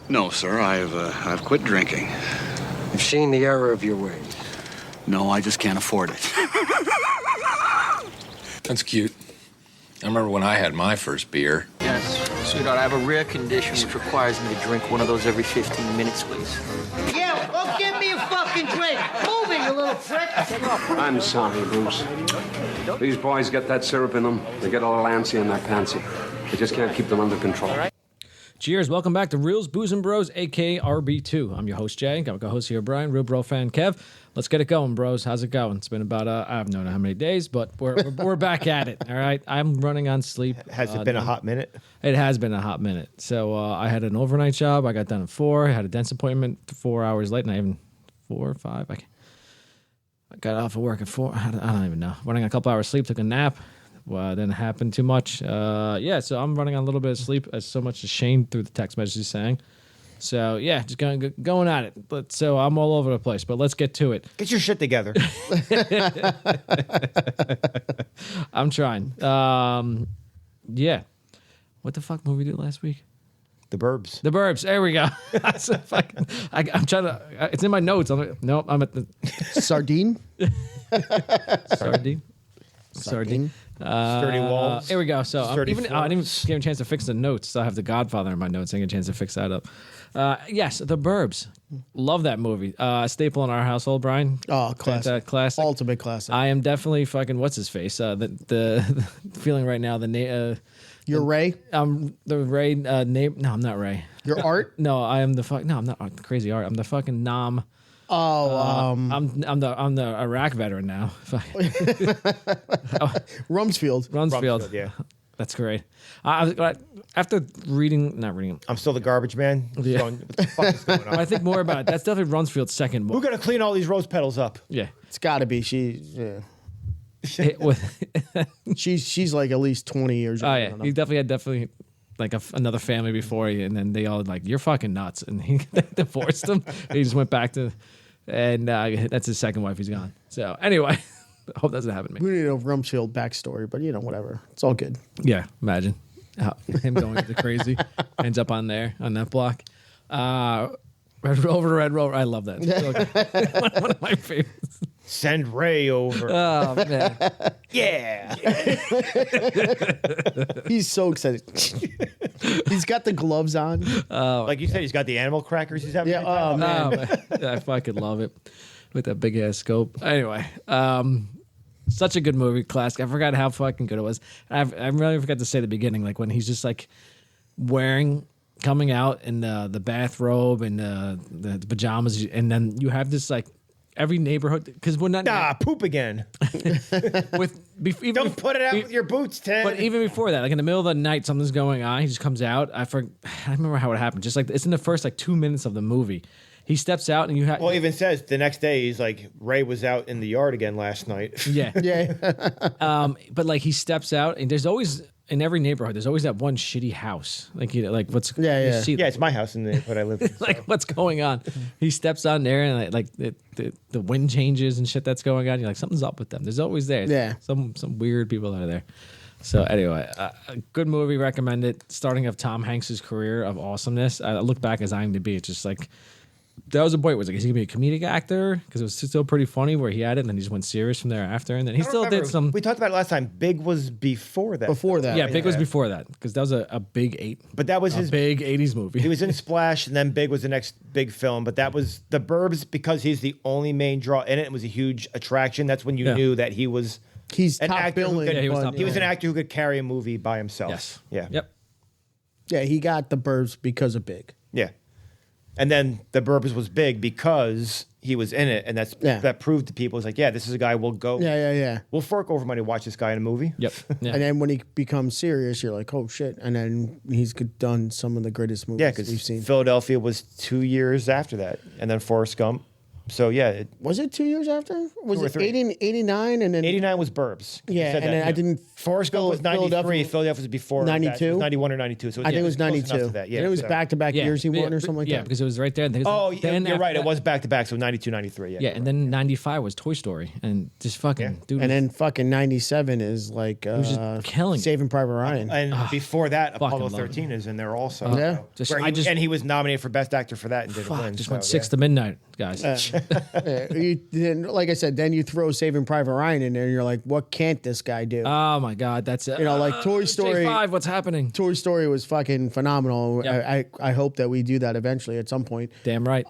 No, sir. I've quit drinking. You've seen the error of your ways. No, I just can't afford it. That's cute. I remember when I had my first beer. Yes, sweetheart, I have a rare condition which requires me to drink one of those every 15 minutes, please. Yeah, well, give me a fucking drink. Move it, you little prick. I'm sorry, Bruce. These boys get that syrup in them. They get a little antsy in their pantsy. They just can't keep them under control. Cheers. Welcome back to Reels, Booze, and Bros, a.k.a. RB2. I'm your host, Jay. Got my co-host here, Brian. Real Bro fan, Kev. Let's get it going, bros. How's it going? It's been about, I don't know how many days, but we're back at it, all right? I'm running on sleep. Has it been a hot minute? It has been a hot minute. So I had an overnight job. I got done at 4. I had a dentist appointment 4 hours late, and I even 4 or 5. I got off of work at 4. I don't even know. Running a couple hours sleep, took a nap. Didn't happen too much. So I'm running on a little bit of sleep, as so much as Shane through the text messages saying. So, yeah, just going at it. So I'm all over the place, but let's get to it. Get your shit together. I'm trying. Yeah. What the fuck movie we did last week? The Burbs. The Burbs. There we go. I'm trying to. It's in my notes. I'm at the Sardine. Sardine. Sturdy walls. Here we go. So I didn't even give a chance to fix the notes. So I have The Godfather in my notes. I didn't get a chance to fix that up. Yes, The Burbs. Love that movie. Staple in our household, Brian. Oh, classic. Classic. Ultimate classic. I am definitely fucking what's his face. The feeling right now. You're Ray. The Ray name. No, I'm not Ray. You're Art. No, I am the fuck. No, I'm not Art, crazy Art. I'm the fucking Nom. I'm the Iraq veteran now. Rumsfeld. Yeah, that's great. After not reading. I'm still the garbage man. Yeah. What the fuck is going on? I think more about it. That's definitely Rumsfeld's second book. We're gonna clean all these rose petals up. Yeah, it's got to be. She's like at least 20 years old. Oh yeah, he definitely had like another family before you, and then they all like, you're fucking nuts, and he divorced him. He just went back to, and that's his second wife. He's gone. So anyway, I hope that doesn't happen to me. We need a Rumsfeld backstory, but whatever. It's all good. Yeah, imagine him going into crazy, ends up on that block. Red Rover. I love that. So one of my favorites. Send Ray over. Oh man, yeah. He's so excited. He's got the gloves on. Like you said, he's got the animal crackers. He's having. Yeah. Oh man. I fucking love it with that big ass scope. Anyway, such a good movie, classic. I forgot how fucking good it was. I really forgot to say the beginning, like when he's just like coming out in the bathrobe and the pajamas, and then you have this like. Every neighborhood, because we're not poop again. Don't put it out with your boots, Ted. But even before that, like in the middle of the night, something's going on. He just comes out. I remember how it happened. Just like it's in the first like 2 minutes of the movie. He steps out and you have. Well, he even says the next day he's like Ray was out in the yard again last night. Yeah, yeah. But like he steps out and there's always. In every neighborhood, there's always that one shitty house. Like what's yeah. It's my house in the neighborhood I live in. Like what's going on? He steps on there and like the wind changes and shit that's going on. You're like something's up with them. There's always there. Yeah. Some weird people out of there. So anyway, a good movie. Recommend it. Starting of Tom Hanks's career of awesomeness. I look back as IMDb. It's just like. That was a point. Was like, is he gonna be a comedic actor? Because it was still pretty funny where he had it, and then he just went serious from there after, and then he still did some. We talked about it last time. Big was before that. Yeah, Big was before that because that was a big 8. But that was his big 80s movie. He was in Splash, and then Big was the next big film. But that was The Burbs because he's the only main draw in it. It was a huge attraction. That's when you knew that he was. He's an top actor billing. He was top an actor who could carry a movie by himself. Yes. Yeah. Yep. Yeah, he got The Burbs because of Big. Yeah. And then The Burbs was big because he was in it, and that proved to people, it's like, yeah, this is a guy we'll go. Yeah. We'll fork over money to watch this guy in a movie. Yep. Yeah. And then when he becomes serious, you're like, oh shit. And then he's done some of the greatest movies we've seen. Philadelphia was 2 years after that, and then Forrest Gump. So yeah, Was it 2 years after? Was 2 or it 3. 89 and then 89 was Burbs. You Yeah, said and that, then I didn't. Forrest Gump was 93. Philadelphia- Philadelphia was before 92? That. It was 91 or 92. So I think it was close enough 92. to that. Yeah, and it was so- back-to-back years he won or something like yeah, that. because it was right there. Oh, then you're after right. It that- was back to back. So 92, 93. Yeah. Yeah, and then 95 was Toy Story, and just fucking dude. And then fucking 97 is like was just killing it. Saving Private Ryan. And before that, fucking Apollo love it. 13 is in there also. Yeah. Just- Where I just- and he was nominated for Best Actor for that and didn't win. just so, went 6 to midnight, guys. Then, like I said, then you throw Saving Private Ryan in there, and you're like, what can't this guy do? Oh my God, that's it. You know, like Toy Story- J5, what's happening? Toy Story was fucking phenomenal. Yeah. I hope that we do that eventually at some point. Damn right.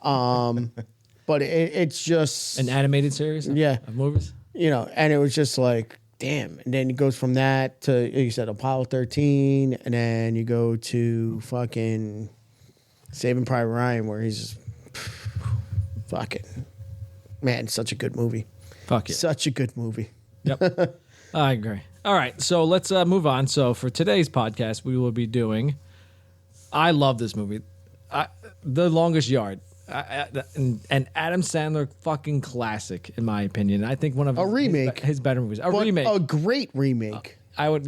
But it's just An animated series. Yeah. Of movies. you know, and it was just like, damn. And then it goes from that to, like you said, Apollo 13, and then you go to fucking Saving Private Ryan, where he's just fucking, man, such a good movie. Fuck it. Such a good movie. Yep. I agree. All right, so let's move on. So for today's podcast, we will be doing. I love this movie, The Longest Yard, an Adam Sandler fucking classic, in my opinion. I think one of A remake. his better movies. But Remake. a great remake. I would,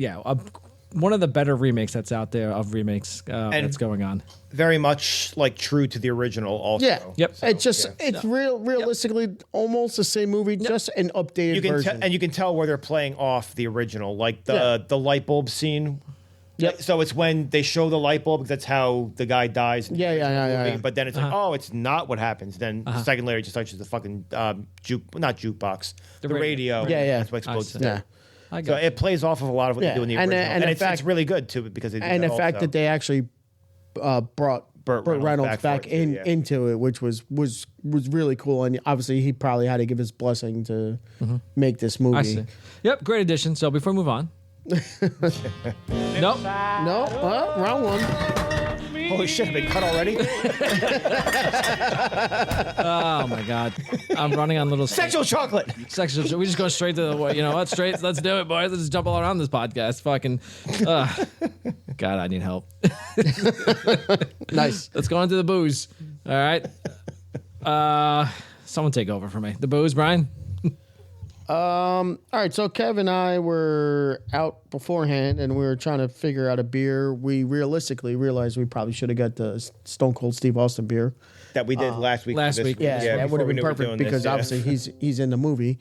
one of the better remakes that's out there of remakes that's going on. Very much like true to the original also. Yeah. Yep. It's just it's realistically almost the same movie, just an updated You can version. and you can tell where they're playing off the original, like the light bulb scene. Yep. So it's when they show the light bulb, because that's how the guy dies. In the original movie. Yeah. But then it's like, oh, it's not what happens. Then a second later, it just touches the fucking not jukebox, the radio. Yeah. That's what explodes. I see. yeah. I So got it plays off of a lot of what they do in the And, original, and the it's fact- really good too, because they do And that the fact also. that they actually brought Burt Reynolds back for it too, yeah. into it, which was really cool. And obviously, he probably had to give his blessing to make this movie. I see. Yep, great addition. So before we move on. Nope. No, wrong one. Holy shit, have they cut already? Oh my God. I'm running on little Sexual chocolate. sexual. We just go straight to the, you know what? Straight. Let's do it, boys. Let's just jump all around this podcast. Fucking. God, I need help. Nice. Let's go into the booze. All right. Someone take over for me. The booze, Brian. All right, so Kev and I were out beforehand, and we were trying to figure out a beer. We realistically realized we probably should have got the Stone Cold Steve Austin beer. That we did last week. last this week. Yeah, that before would have we been knew we were perfect doing this, because yeah. obviously he's in the movie.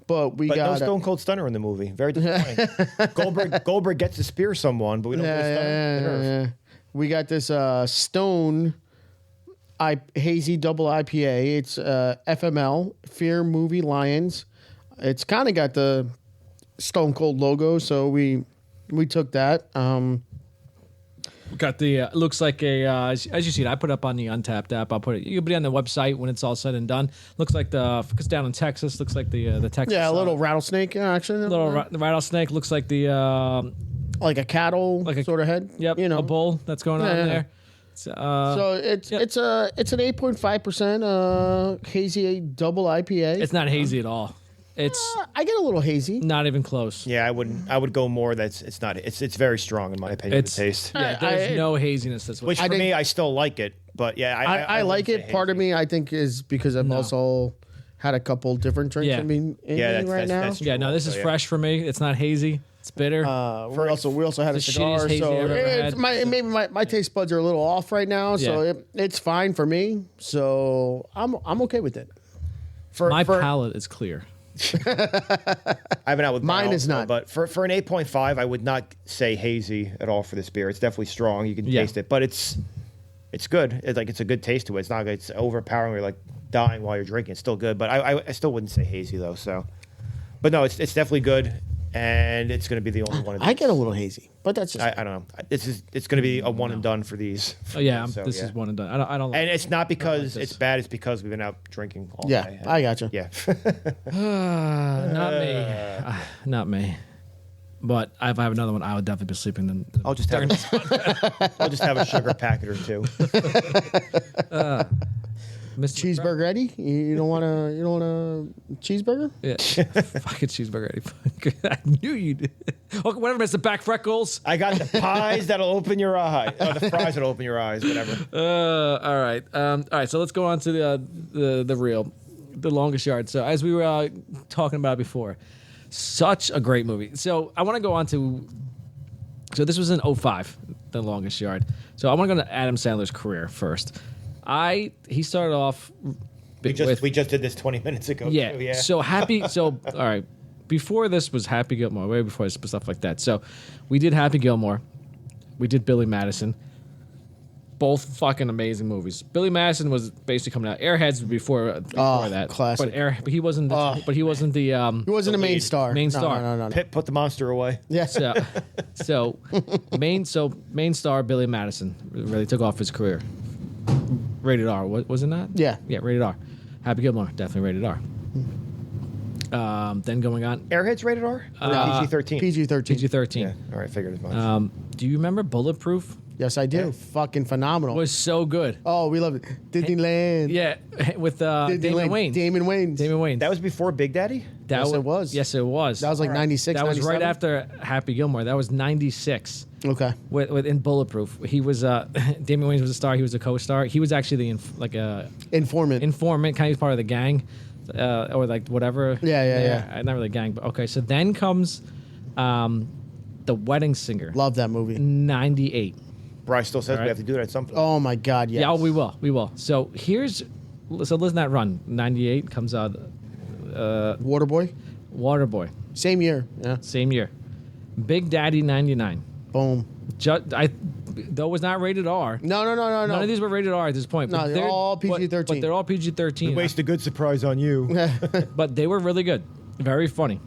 But we But no got Stone Cold Stunner in the movie. Very disappointing. Goldberg gets to spear someone, but we don't get a Stunner. The nerve. We got this Stone Hazy Double IPA. It's FML Fear Movie Lions. It's kind of got the Stone Cold logo, so we took that. Got the looks like a as you see it. I put it up on the Untapped app. I'll put it. You'll be on the website when it's all said and done. Looks like because down in Texas, looks like the Texas. Yeah, a little rattlesnake action. little rattlesnake. Looks like the like a cattle sort of head. Yep, you know, a bull that's going on Yeah. there. So it's Yep. it's an 8.5% hazy double IPA. It's not hazy at all. It's I get a little hazy. not even close. Yeah, I would go more. It's not. It's very strong in my opinion. It's the taste. Yeah, there's no haziness. That's what. Which for me, I still like it. But yeah, I like wouldn't it. say Part of hazy. me, I think, is because I've also had a couple different drinks Yeah. in me Yeah, right now. that's yeah, no, this is Also, yeah. fresh for me. It's not hazy. It's bitter. We also had a It's the cigar, shittiest hazy so I've ever had. maybe my taste buds are a little off right now. So Yeah. it's fine for me. So I'm okay with it. My palate is clear. I've been out with Mine Brown, is not. But for an 8.5, I would not say hazy at all for this beer. It's definitely strong. You can Yeah. taste it, but it's good. It's a good taste to it. It's not. It's overpowering. You're like dying while you're drinking. It's still good, but I still wouldn't say hazy though. So, but no, it's definitely good, and it's going to be the only one. Of these. I get a little hazy, but that's just I don't know. It's going to be a one and done for these. Oh yeah, So, this yeah. is one and done. I don't. And it's not because this. it's bad. It's because we've been out drinking all yeah. day. I gotcha. Yeah. Not me. Not me. But if I have another one, I would definitely be sleeping. I'll just have a sugar packet or two. Cheeseburger Eddie, you don't want a cheeseburger? Yeah, fucking cheeseburger. I knew you did. Okay, whatever. It's the back freckles. I got the pies that'll open your eye. Oh, the fries that'll open your eyes. Whatever. All right. All right. So let's go on to the real. The Longest Yard. So as we were talking about before, such a great movie. So I want to go on to. So this was in 2005, The Longest Yard. So I want to go to Adam Sandler's career first. He started off. We just did this 20 minutes ago. Yeah. Too, yeah. So all right. Before this was Happy Gilmore, way before this, stuff like that. So we did Happy Gilmore. We did Billy Madison. Both fucking amazing movies. Billy Madison was basically coming out. Airheads before that. Classic. But he wasn't. But he wasn't the. He wasn't a main star. Main star. No. Pit put the monster away. Yeah. So main star Billy Madison really took off his career. Rated R, was it not? Yeah. Yeah, rated R. Happy Gilmore, definitely rated R. Then going on, Airheads rated R? Or PG-13? PG-13. PG-13. Yeah. All right, figured as much. Do you remember Bulletproof? Yes, I do. Yeah. Fucking phenomenal. Was so good. Oh, we love it. Disneyland. Yeah, with Damon Wayans. Damon Wayans. That was before Big Daddy? Yes, it was. Yes, it was. That was like 96, That was 97? right after Happy Gilmore. That was 96. Okay. In Bulletproof, he was Damon Wayans was a star. He was a co-star. He was actually Informant. kind of part of the gang, or like whatever. Yeah. Not really gang, but okay. So then comes, The Wedding Singer. Love that movie. 98. Bryce still says All right. we have to do it at some point. Oh my God, yes. Yeah, we will. So listen that run. 98 comes out. Waterboy. Waterboy. Same year. Yeah. Same year. Big Daddy 99. Boom. Though it was not rated R. No. None of these were rated R at this point. No, they're all PG-13. But they're all PG-13. Waste a good surprise on you. But they were really good. Very funny.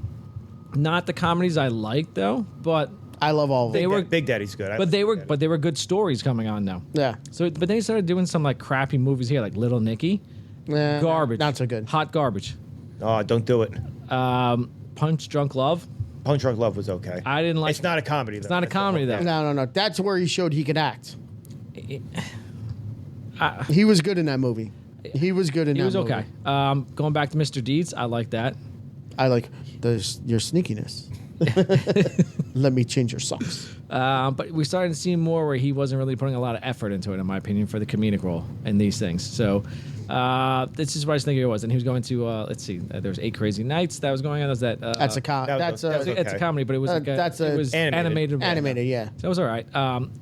Not the comedies I liked though, but I love all of them. Big Daddy's good. But they were good stories coming on now. Yeah. So but then they started doing some like crappy movies here, like Little Nicky. Yeah. Garbage. Not so good. Hot garbage. Oh, don't do it. Punch Drunk Love. Punch Drunk Love was okay. I didn't like. It's not a comedy, though. It's not a comedy though. No. That's where he showed he could act. He was good in that movie. He was good in that movie. He was okay. Going back to Mr. Deeds, I like that. I like your sneakiness. Let me change your socks. But we started to see more where he wasn't really putting a lot of effort into it, in my opinion, for the comedic role in these things. So this is what I was thinking it was. And he was going to, let's see, there was 8 Crazy Nights that was going on. That's a a comedy, but it was it was animated. Animated, yeah. So it was all right.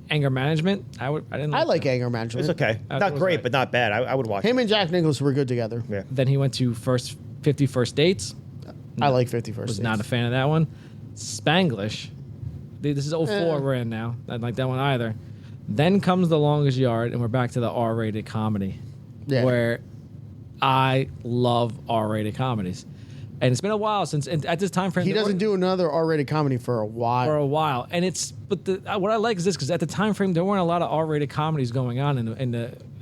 Anger Management, I didn't. I like that. Anger Management. It's okay. Not great, but not bad. I would watch Him it. and Jack Nicholson were good together. Yeah. Then he went to 50 First Dates. I like 51st Was Dates. not a fan of that one. Spanglish. This is 04 we're in now. I didn't like that one either. Then comes The Longest Yard, and we're back to the R-rated comedy. Yeah. Where I love R-rated comedies. And it's been a while since, and at this time frame, He doesn't do another R-rated comedy for a while. And it's, but what I like is this, because at the time frame, there weren't a lot of R-rated comedies going on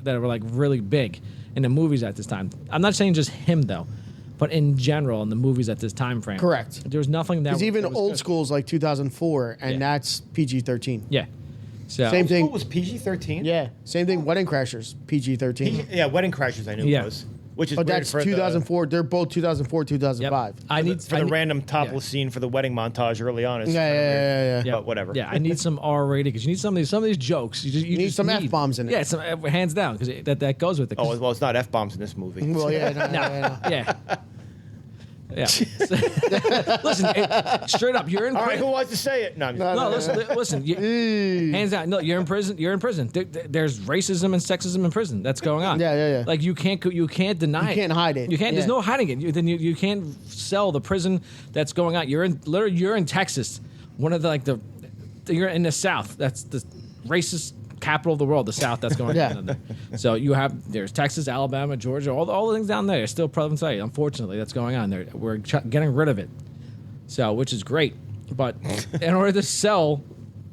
that were like really big in the movies at this time. I'm not saying just him though, but in general in the movies at this time frame. Correct. There was nothing that Because even that was old good. school's like 2004, and that's PG-13. Yeah. So Same thing. School was PG-13? Yeah. Same thing. Wedding Crashers, PG-13. Yeah, Wedding Crashers I knew Yeah. was. Which is But weird that's for 2004. They're both 2004, 2005. Yep. the random topless scene for the wedding montage early on. Is Yeah. Yeah. But whatever. Yeah, I need some R-rated because you need some of these jokes. You need just some F-bombs in it. Yeah, some, hands down because that goes with it. Oh, well, it's not F-bombs in this movie. Well, yeah. No. Yeah. Yeah. Listen, straight up, you're in All right, prison. who wants to say it? No, I'm just No, listen. Hands down. No, you're in prison. You're in prison. There's racism and sexism in prison. That's going on. Yeah. Like you can't deny it. You can't hide it. You can't. Yeah. There's no hiding it. You can't sell the prison that's going on. You're in Texas. One of you're in the South. That's the racist capital of the world, the South. That's going on there. So there's Texas, Alabama, Georgia, all the things down there. It's still prevalent today. Unfortunately, that's going on there. We're getting rid of it. So, which is great. But in order to sell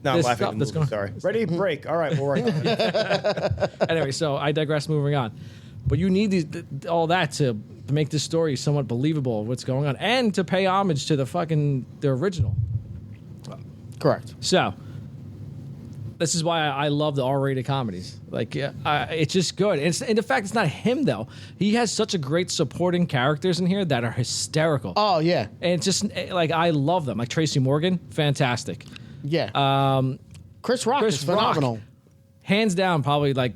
No, I'm this laughing stuff at the that's movie, going sorry. Ready, break. All right, we're right. Anyway, so I digress. Moving on, but you need all that to make this story somewhat believable of what's going on, and to pay homage to the original. Correct. So this is why I love the R-rated comedies. Like it's just good. And the fact it's not him though. He has such a great supporting characters in here that are hysterical. Oh yeah. And it's just like I love them. Like Tracy Morgan, fantastic. Yeah. Chris Rock is phenomenal. Hands down, probably like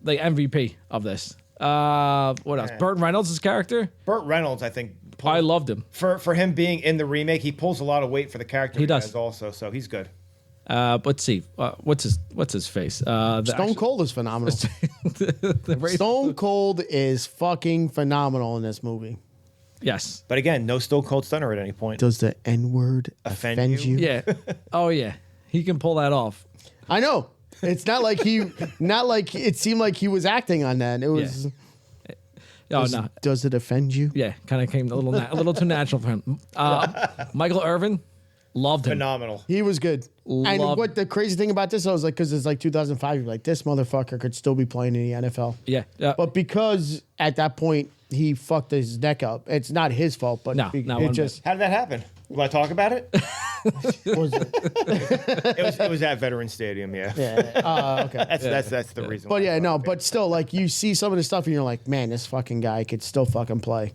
MVP of this. What else? Burt Reynolds' character. Burt Reynolds, I think. I loved him. For him being in the remake, he pulls a lot of weight for the character. He does has also, so he's good. Let's see. What's his face? Stone Cold is phenomenal. Stone Cold is fucking phenomenal in this movie. Yes. But again, no Stone Cold Stunner at any point. Does the N-word offend you? Yeah. Oh yeah. He can pull that off. I know. It's not like it seemed like he was acting on that. It was. Oh no. Does it offend you? Yeah, kind of came a little too natural for him. Michael Irvin, loved him. Phenomenal. He was good. And Loved what the crazy thing about this, I was like, because it's like 2005, you're like, this motherfucker could still be playing in the NFL. Yeah. But because at that point he fucked his neck up, it's not his fault. But No, not it one just How did that happen? You want to talk about it? was it? It was at Veterans Stadium. Yeah. Yeah. Okay. That's the reason. But why yeah, I no. brought it up. But still, like you see some of the stuff, and you're like, man, this fucking guy could still fucking play.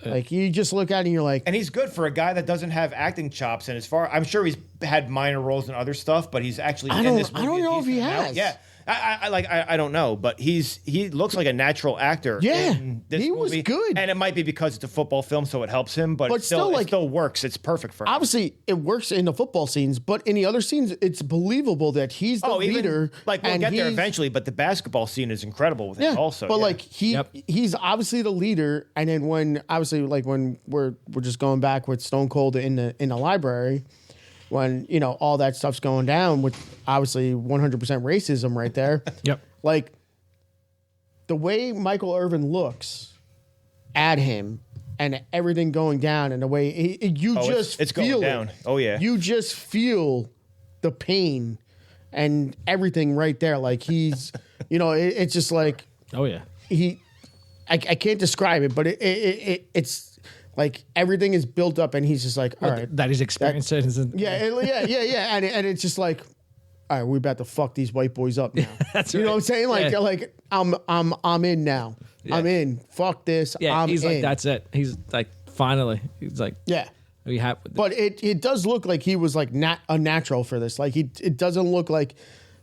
Like you just look at it and you're like, And he's good for a guy that doesn't have acting chops. And as far I'm sure he's had minor roles in other stuff, but he's actually in this movie. I don't know if he decent amount. has. Yeah. I don't know, but he looks like a natural actor. Yeah, in this he was movie. good. And it might be because it's a football film, so it helps him. But, But still, it still works. It's perfect for him. obviously it works in the football scenes, but in the other scenes, it's believable that he's the leader. Even, like we'll and get there he's- eventually, but the basketball scene is incredible with Yeah, him also. but yeah. like he's obviously the leader, and then when obviously like when we're just going back with Stone Cold in the library, when all that stuff's going down with obviously 100% racism right there. Yep. Like the way Michael Irvin looks at him and everything going down, and the way it's going feel down. it. Oh, yeah. You just feel the pain and everything right there. Like he's, it's just like Oh yeah. I can't describe it, but it's like everything is built up, and he's just like, all right, That he's experienced it. yeah, and it's just like, all right, we're about to fuck these white boys up now. That's you know right. what I'm saying? Like, Yeah. like I'm in now. Yeah. I'm in. Fuck this. Yeah. I'm He's in. like, that's it. He's like, finally. He's like, Yeah. we have. But it does look like he was like not a natural for this. Like it doesn't look like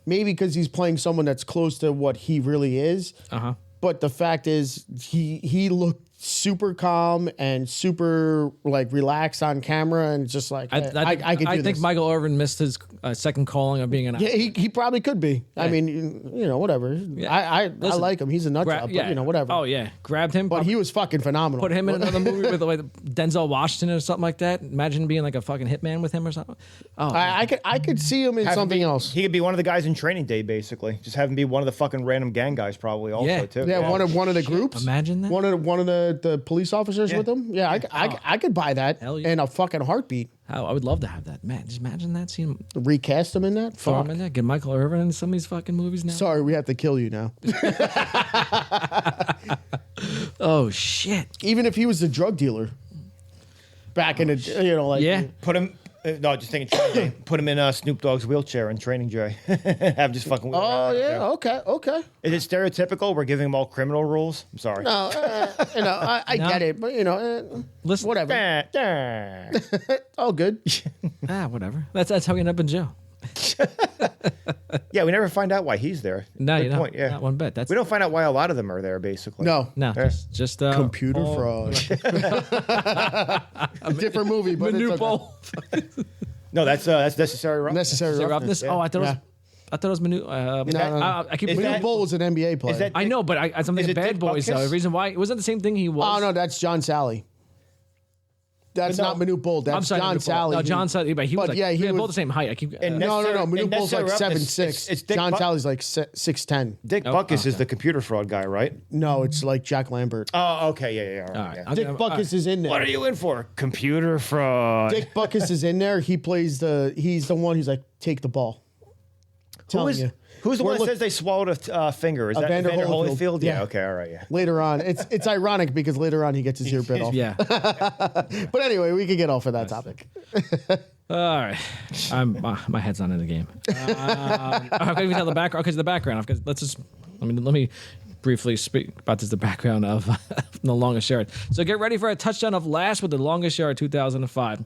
maybe because he's playing someone that's close to what he really is. Uh-huh. But the fact is, he looked super calm and super like relaxed on camera, and just like I could do I think this. Michael Irvin missed his second calling of being an Yeah, he probably could be. I mean, whatever. I Listen, like him. He's a nut job, but whatever. Oh yeah, grabbed him. But he was fucking phenomenal. put him in another movie with like Denzel Washington or something like that. Imagine being like a fucking hitman with him or something. Oh, I could see him in Have him something be- else. He could be one of the guys in Training Day, basically. Just have him be one of the fucking random gang guys, probably also Yeah. too. Yeah, one of the groups. Imagine that. One of the police officers with him. Yeah, I could buy that Hell yeah. in a fucking heartbeat. Oh, I would love to have that. Man, just imagine that scene. Recast him in that. Throw Fuck. him in there. Get Michael Irvin in some of these fucking movies now. Sorry, we have to kill you now. Oh shit. Even if he was a drug dealer back in the like Yeah. Put him. No, just thinking Training Day. Put him in Snoop Dogg's wheelchair in Training Day. Have him just fucking. wheel Oh around. yeah, okay. Is it stereotypical? We're giving him all criminal rules. I'm sorry. No, I No. get it, but Listen, whatever. All good. whatever. That's how we end up in jail. Yeah, we never find out why he's there. No, Good you know, point. Yeah, not one bit. That's we don't find out why a lot of them are there. Basically, No, no, Yeah. just computer fraud. A different movie, but it's okay. Manupul. No, that's necessary. Roughness. Necessary Roughness. roughness. Oh, I thought it was. Yeah. I thought it was Manu. No. I keep. Is Manute that- Bol was an NBA player. Is that I know, but I'm Is thinking it Bad Dick Boys though. Butkus? The reason why it wasn't the same thing he was. Oh no, that's John Sally. That's But no. not Manute Bol. That's I'm sorry, John Manute Bol. Sally. No, John Sally, but he was But like, yeah, he we had was- both the same height. I keep. And No, Necessary- Manute in Bol's like Necessary Roughness, 7'6". it's Dick John Buck- Sally's like 6'10". Dick Butkus is the computer fraud guy, right? No, it's like Jack Lambert. Oh, okay, yeah. All All right, right, yeah. I'm Dick gonna- Butkus is in there. What are you in for? Computer fraud. Dick Butkus is in there. He plays he's the one who's like, take the ball. Telling you. Who's the We're one that look- says they swallowed a finger? Is that Evander Evander Holyfield. Holyfield? Yeah. Yeah. Okay. All right. Yeah. Later on, it's ironic because later on he gets his ear bit off. Yeah. But anyway, we could get off of that topic. All right. My head's not in the game. I'm going to tell the background. Okay, the background. Let me briefly speak about the background of The Longest Yard. So get ready for a touchdown of last with The Longest Yard 2005.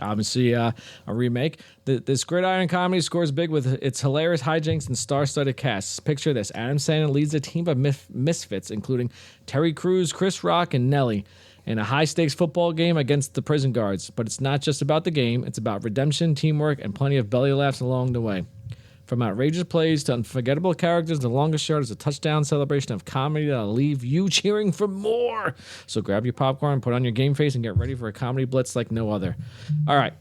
Obviously, a remake. This gridiron comedy scores big with its hilarious hijinks and star-studded casts. Picture this. Adam Sandler leads a team of misfits, including Terry Crews, Chris Rock, and Nelly, in a high-stakes football game against the prison guards. But it's not just about the game. It's about redemption, teamwork, and plenty of belly laughs along the way. From outrageous plays to unforgettable characters, the longest shot is a touchdown celebration of comedy that'll leave you cheering for more. So grab your popcorn, put on your game face, and get ready for a comedy blitz like no other. All right.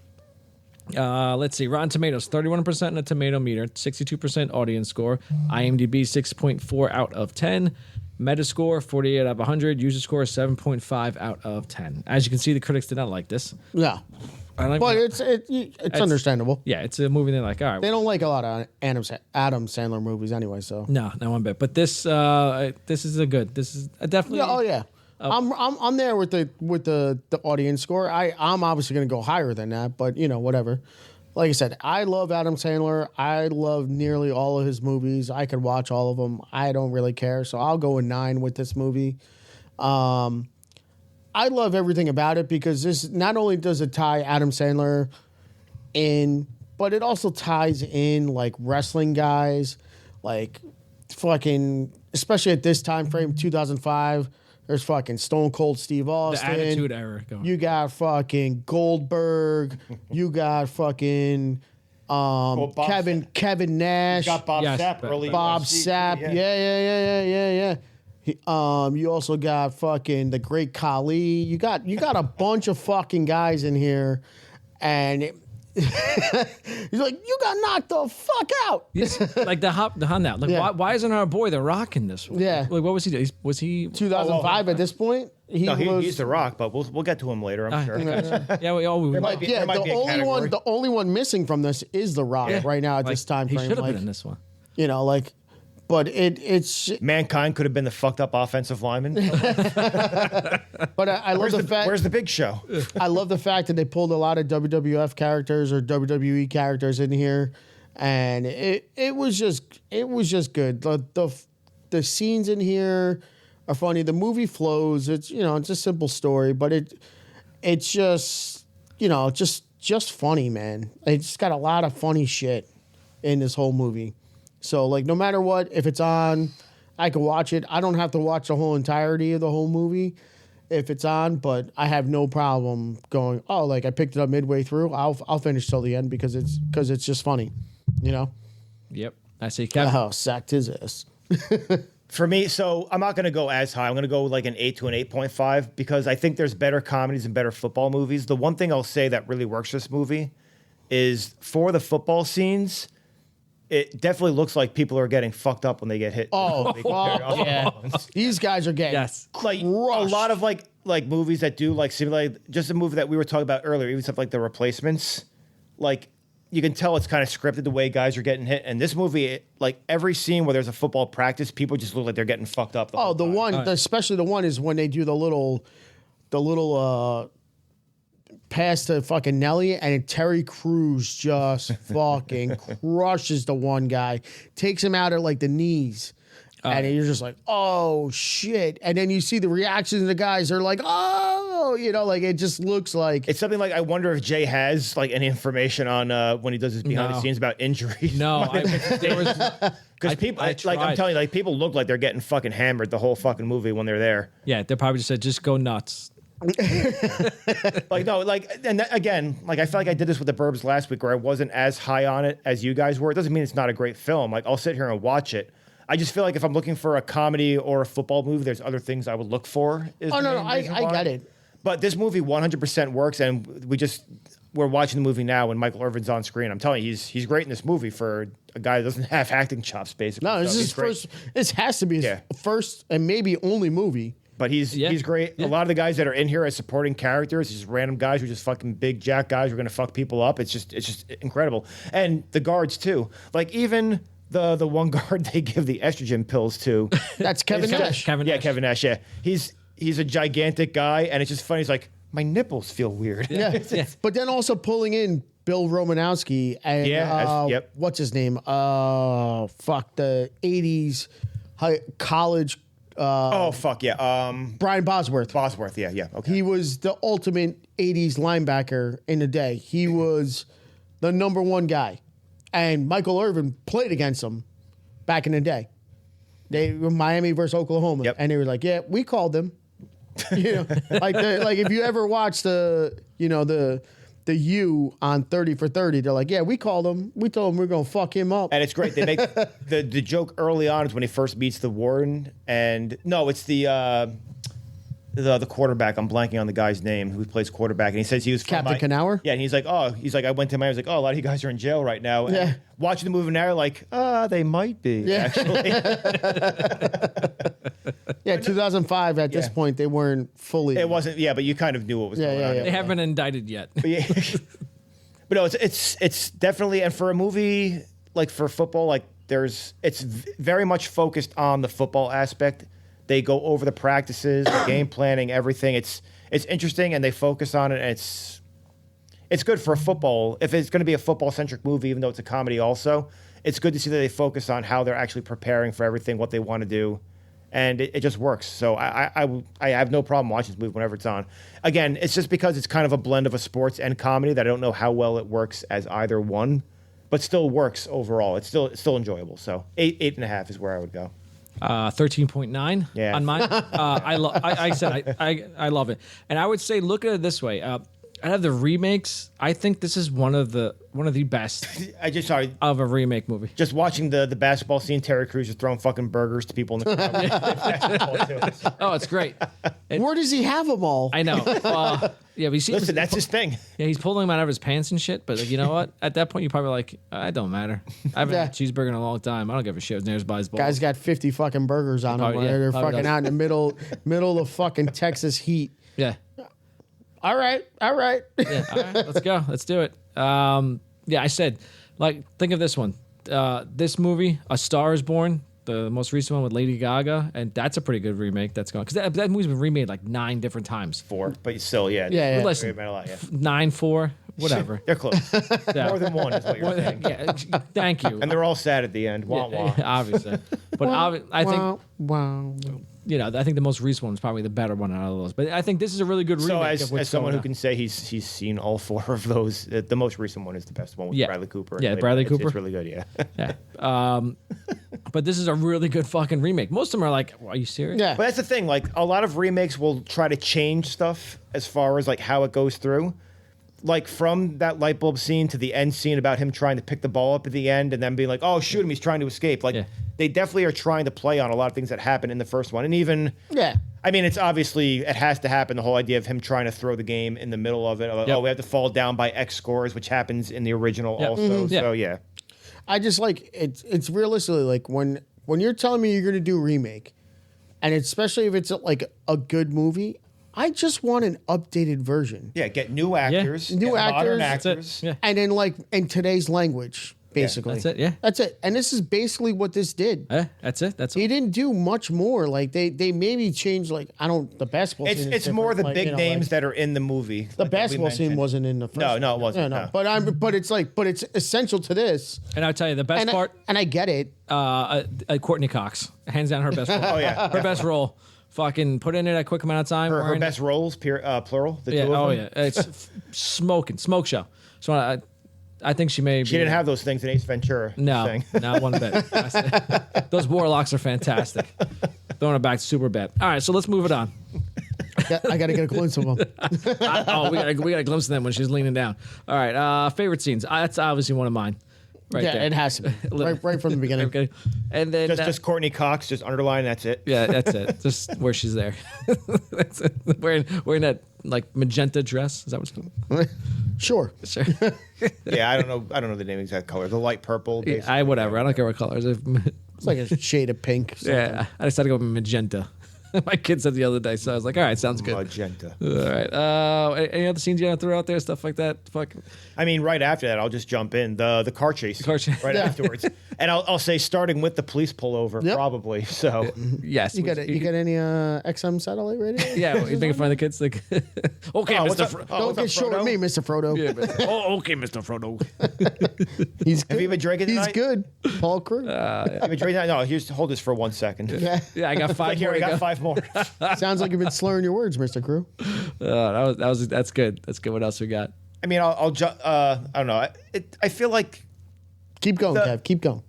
Let's see. Rotten Tomatoes, 31% in the tomato meter, 62% audience score. IMDb, 6.4 out of 10. Metascore, 48 out of 100. User score, 7.5 out of 10. As you can see, the critics did not like this. Yeah. But it's understandable. Yeah, it's a movie they're like, all right. They don't like a lot of Adam Sandler movies anyway, so. No, not one bit. But this is a good. This is definitely. Yeah, oh yeah. I'm there with the audience score. I'm obviously going to go higher than that, but whatever. Like I said, I love Adam Sandler. I love nearly all of his movies. I could watch all of them. I don't really care, so I'll go a 9 with this movie. I love everything about it because this not only does it tie Adam Sandler in, but it also ties in like wrestling guys, like fucking, especially at this time frame, 2005. There's fucking Stone Cold Steve Austin. The Attitude Era going. You got fucking Goldberg. You got fucking Kevin Nash. You got Bob Sapp early. Bob Sapp. Yeah. You also got fucking the Great Khali. You got a bunch of fucking guys in here, and he's like, you got knocked the fuck out. Like the Hun now. Like Yeah. why isn't our boy The Rock in this one? Yeah. Like what was he doing? Was he 2005 at this point? He's The Rock, but we'll get to him later, I'm sure. Yeah, we might be a category. the only one missing from this is The Rock right now at this time He frame. should have Like, been in this one. But it's. Mankind could have been the fucked up offensive lineman. But I love the fact. Where's the Big Show? I love the fact that they pulled a lot of WWF characters or WWE characters in here, and it was just good. The scenes in here are funny. The movie flows. It's it's a simple story, but it's just just funny, man. It's got a lot of funny shit in this whole movie. So, like, no matter what, if it's on, I can watch it. I don't have to watch the whole entirety of the whole movie if it's on, but I have no problem going, oh, like, I picked it up midway through. I'll finish till the end because it's just funny, Yep. I see Kevin. Oh, sacked his ass. For me, so I'm not going to go as high. I'm going to go like an 8 to an 8.5 because I think there's better comedies and better football movies. The one thing I'll say that really works for this movie is for the football scenes, it definitely looks like people are getting fucked up when they get hit. Oh, yeah. These guys are getting like a lot of like movies that do like simulate just a movie that we were talking about earlier, even stuff like The Replacements. Like you can tell it's kind of scripted the way guys are getting hit. And this movie, like every scene where there's a football practice, people just look like they're getting fucked up. Especially the one is when they do the little pass to fucking Nelly, and Terry Crews just fucking crushes the one guy, takes him out at like the knees, and you're just like, oh shit! And then you see the reactions of the guys. They're like, oh, like it just looks like it's something like I wonder if Jay has like any information on when he does his behind the scenes about injuries. No, because people I'm telling you, like people look like they're getting fucking hammered the whole fucking movie when they're there. Yeah, they probably just said, just go nuts. Like no, like and again, like I felt like I did this with The Burbs last week, where I wasn't as high on it as you guys were. It doesn't mean it's not a great film. Like I'll sit here and watch it. I just feel like if I'm looking for a comedy or a football movie, there's other things I would look for. I get it. But this movie 100% works, and we're watching the movie now when Michael Irvin's on screen. I'm telling you, he's great in this movie for a guy that doesn't have acting chops, basically. No, this is his first. This has to be his first and maybe only movie. But he's great. Yeah. A lot of the guys that are in here as supporting characters, just random guys who are just fucking big jack guys who are going to fuck people up. It's just incredible. And the guards too. Like even the one guard they give the estrogen pills to. That's Kevin Nash. Kevin Nash. Yeah. He's a gigantic guy, and it's just funny. He's like, my nipples feel weird. Yeah. But then also pulling in Bill Romanowski and what's his name? The 80s college oh fuck yeah. Brian Bosworth. Bosworth. Yeah. Okay. He was the ultimate 80s linebacker in the day. He was the number one guy. And Michael Irvin played against him back in the day. They were Miami versus Oklahoma. Yep. And they were like, yeah, we called them. Like if you ever watch the U on 30 for 30, they're like, yeah, we called him. We told him we're going to fuck him up. And it's great. They make the joke early on is when he first meets the Warden. And no, it's the quarterback. I'm blanking on the guy's name who plays quarterback. And he says he was from Captain Knauer? Yeah, and he's like, I went to Miami. I was like, a lot of you guys are in jail right now. And Yeah. watching the movie now, like, they might be, actually. Yeah, 2005, at this point, they weren't fully. It wasn't, but you kind of knew what was going on. They haven't been indicted yet. But no, it's definitely, and for a movie like for football, like it's very much focused on the football aspect. They go over the practices, the game planning, everything. It's interesting, and they focus on it. And it's good for a football. If it's going to be a football-centric movie, even though it's a comedy also, it's good to see that they focus on how they're actually preparing for everything, what they want to do, and it just works. So I have no problem watching this movie whenever it's on. Again, it's just because it's kind of a blend of a sports and comedy that I don't know how well it works as either one, but still works overall. It's still enjoyable. So 8.5 is where I would go. 13.9 on mine. I love it, and I would say look at it this way. Out of the remakes, I think this is one of the best. Of a remake movie. Just watching the basketball scene, Terry Crews is throwing fucking burgers to people in the crowd. Oh, it's great. Where does he have them all? I know. Yeah, but you see, listen, that's his thing. Yeah, he's pulling them out of his pants and shit. But like, you know what? At that point, you're probably like, it don't matter. I haven't had a cheeseburger in a long time. I don't give a shit. There's buys balls. Guy's got 50 fucking burgers on him. They're fucking out in the middle of fucking Texas heat. Yeah. All right. Yeah, all right, let's go. Let's do it. I said, like, think of this one. This movie, A Star Is Born, the most recent one with Lady Gaga, and that's a pretty good remake that's going. Because that movie's been remade like 9 different times. 4, but still, yeah. Yeah. Listen, 9, 4, whatever. They're close. More than one is what you're saying. Yeah, thank you. And they're all sad at the end. Wah, wah. Obviously. But I think... Wow. I think the most recent one is probably the better one out of those. But I think this is a really good remake. So as someone who can say he's seen all 4 of those, the most recent one is the best one with Bradley Cooper. Yeah, Bradley Cooper. It's really good, yeah. Yeah. But this is a really good fucking remake. Most of them are like, are you serious? Yeah. But that's the thing. Like, a lot of remakes will try to change stuff as far as like how it goes through. Like from that light bulb scene to the end scene about him trying to pick the ball up at the end and then being like, oh, shoot him, he's trying to escape. Like, they definitely are trying to play on a lot of things that happen in the first one. And even, I mean, it's obviously, it has to happen, the whole idea of him trying to throw the game in the middle of it. Like, oh, we have to fall down by X scores, which happens in the original also. So, yeah. I just like, it's realistically, like, when you're telling me you're going to do a remake, and especially if it's like a good movie, I just want an updated version. Yeah, get new actors, modern actors. And then like in today's language, basically. That's it, yeah. That's it. And this is basically what this did. That's it. That's He didn't do much more. Like they maybe changed the basketball scene. It's more the big names that are in the movie. The basketball scene wasn't in the first one. No, it wasn't. No. But it's essential to this. And I'll tell you the best part. And I get it. Courtney Cox. Hands down her best role. Oh, yeah. Her best role. Fucking put in it a quick amount of time. Her best roles, plural. The two of them. It's smoke show. So I think she may. She didn't have those things in Ace Ventura. No, not one bit. Those warlocks are fantastic. Throwing it back super bad. All right, so let's move it on. I got to get a glimpse of them. We got a glimpse of them when she's leaning down. All right, favorite scenes. That's obviously one of mine. Right there. It has to be right from the beginning. Okay. And then just Courtney Cox, just underline. That's it. Yeah, that's it. Just where she's there. That's it. Wearing that like magenta dress. Is that what's called? Sure. Yeah, I don't know the name exact color. The light purple. Yeah, whatever. I don't care what colors. It's like a shade of pink. Yeah, I decided to go with magenta. My kid said the other day, so I was like, all right, sounds good. Magenta. All right. Any other scenes you want to throw out there? Stuff like that? Fuck. I mean, right after that, I'll just jump in. The car chase. Right afterwards. And I'll say starting with the police pullover, Yep. probably. So Yes. You got any XM satellite radio? Yeah, you making fun of the kids? Like, okay, what's Mr. up? Fro- Don't get short with me, Mr. Frodo. oh, okay, Mr. Frodo. He's good. have you been drinking He's tonight? good. Paul Crew. Have you been drinking tonight? No, hold this for 1 second. Yeah. Yeah, I got Like, five here, more I to got go. 5 more. Sounds like you've been slurring your words, Mr. Crew. That's good. That's good. What else we got? I mean, I don't know. I feel like Keep going, Kev. Keep going.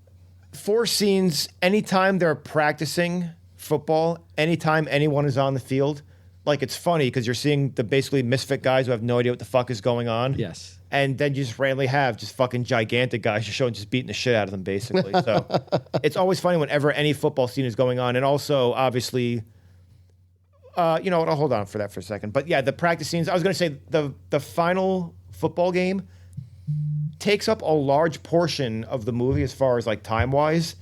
4 scenes, anytime they're practicing football, anytime anyone is on the field, like it's funny because you're seeing the basically misfit guys who have no idea what the fuck is going on. Yes. And then you just randomly have just fucking gigantic guys just beating the shit out of them, basically. So it's always funny whenever any football scene is going on. And also, obviously, you know what? I'll hold on for that for a second. But yeah, the practice scenes, I was going to say the final football game takes up a large portion of the movie as far as like time-wise.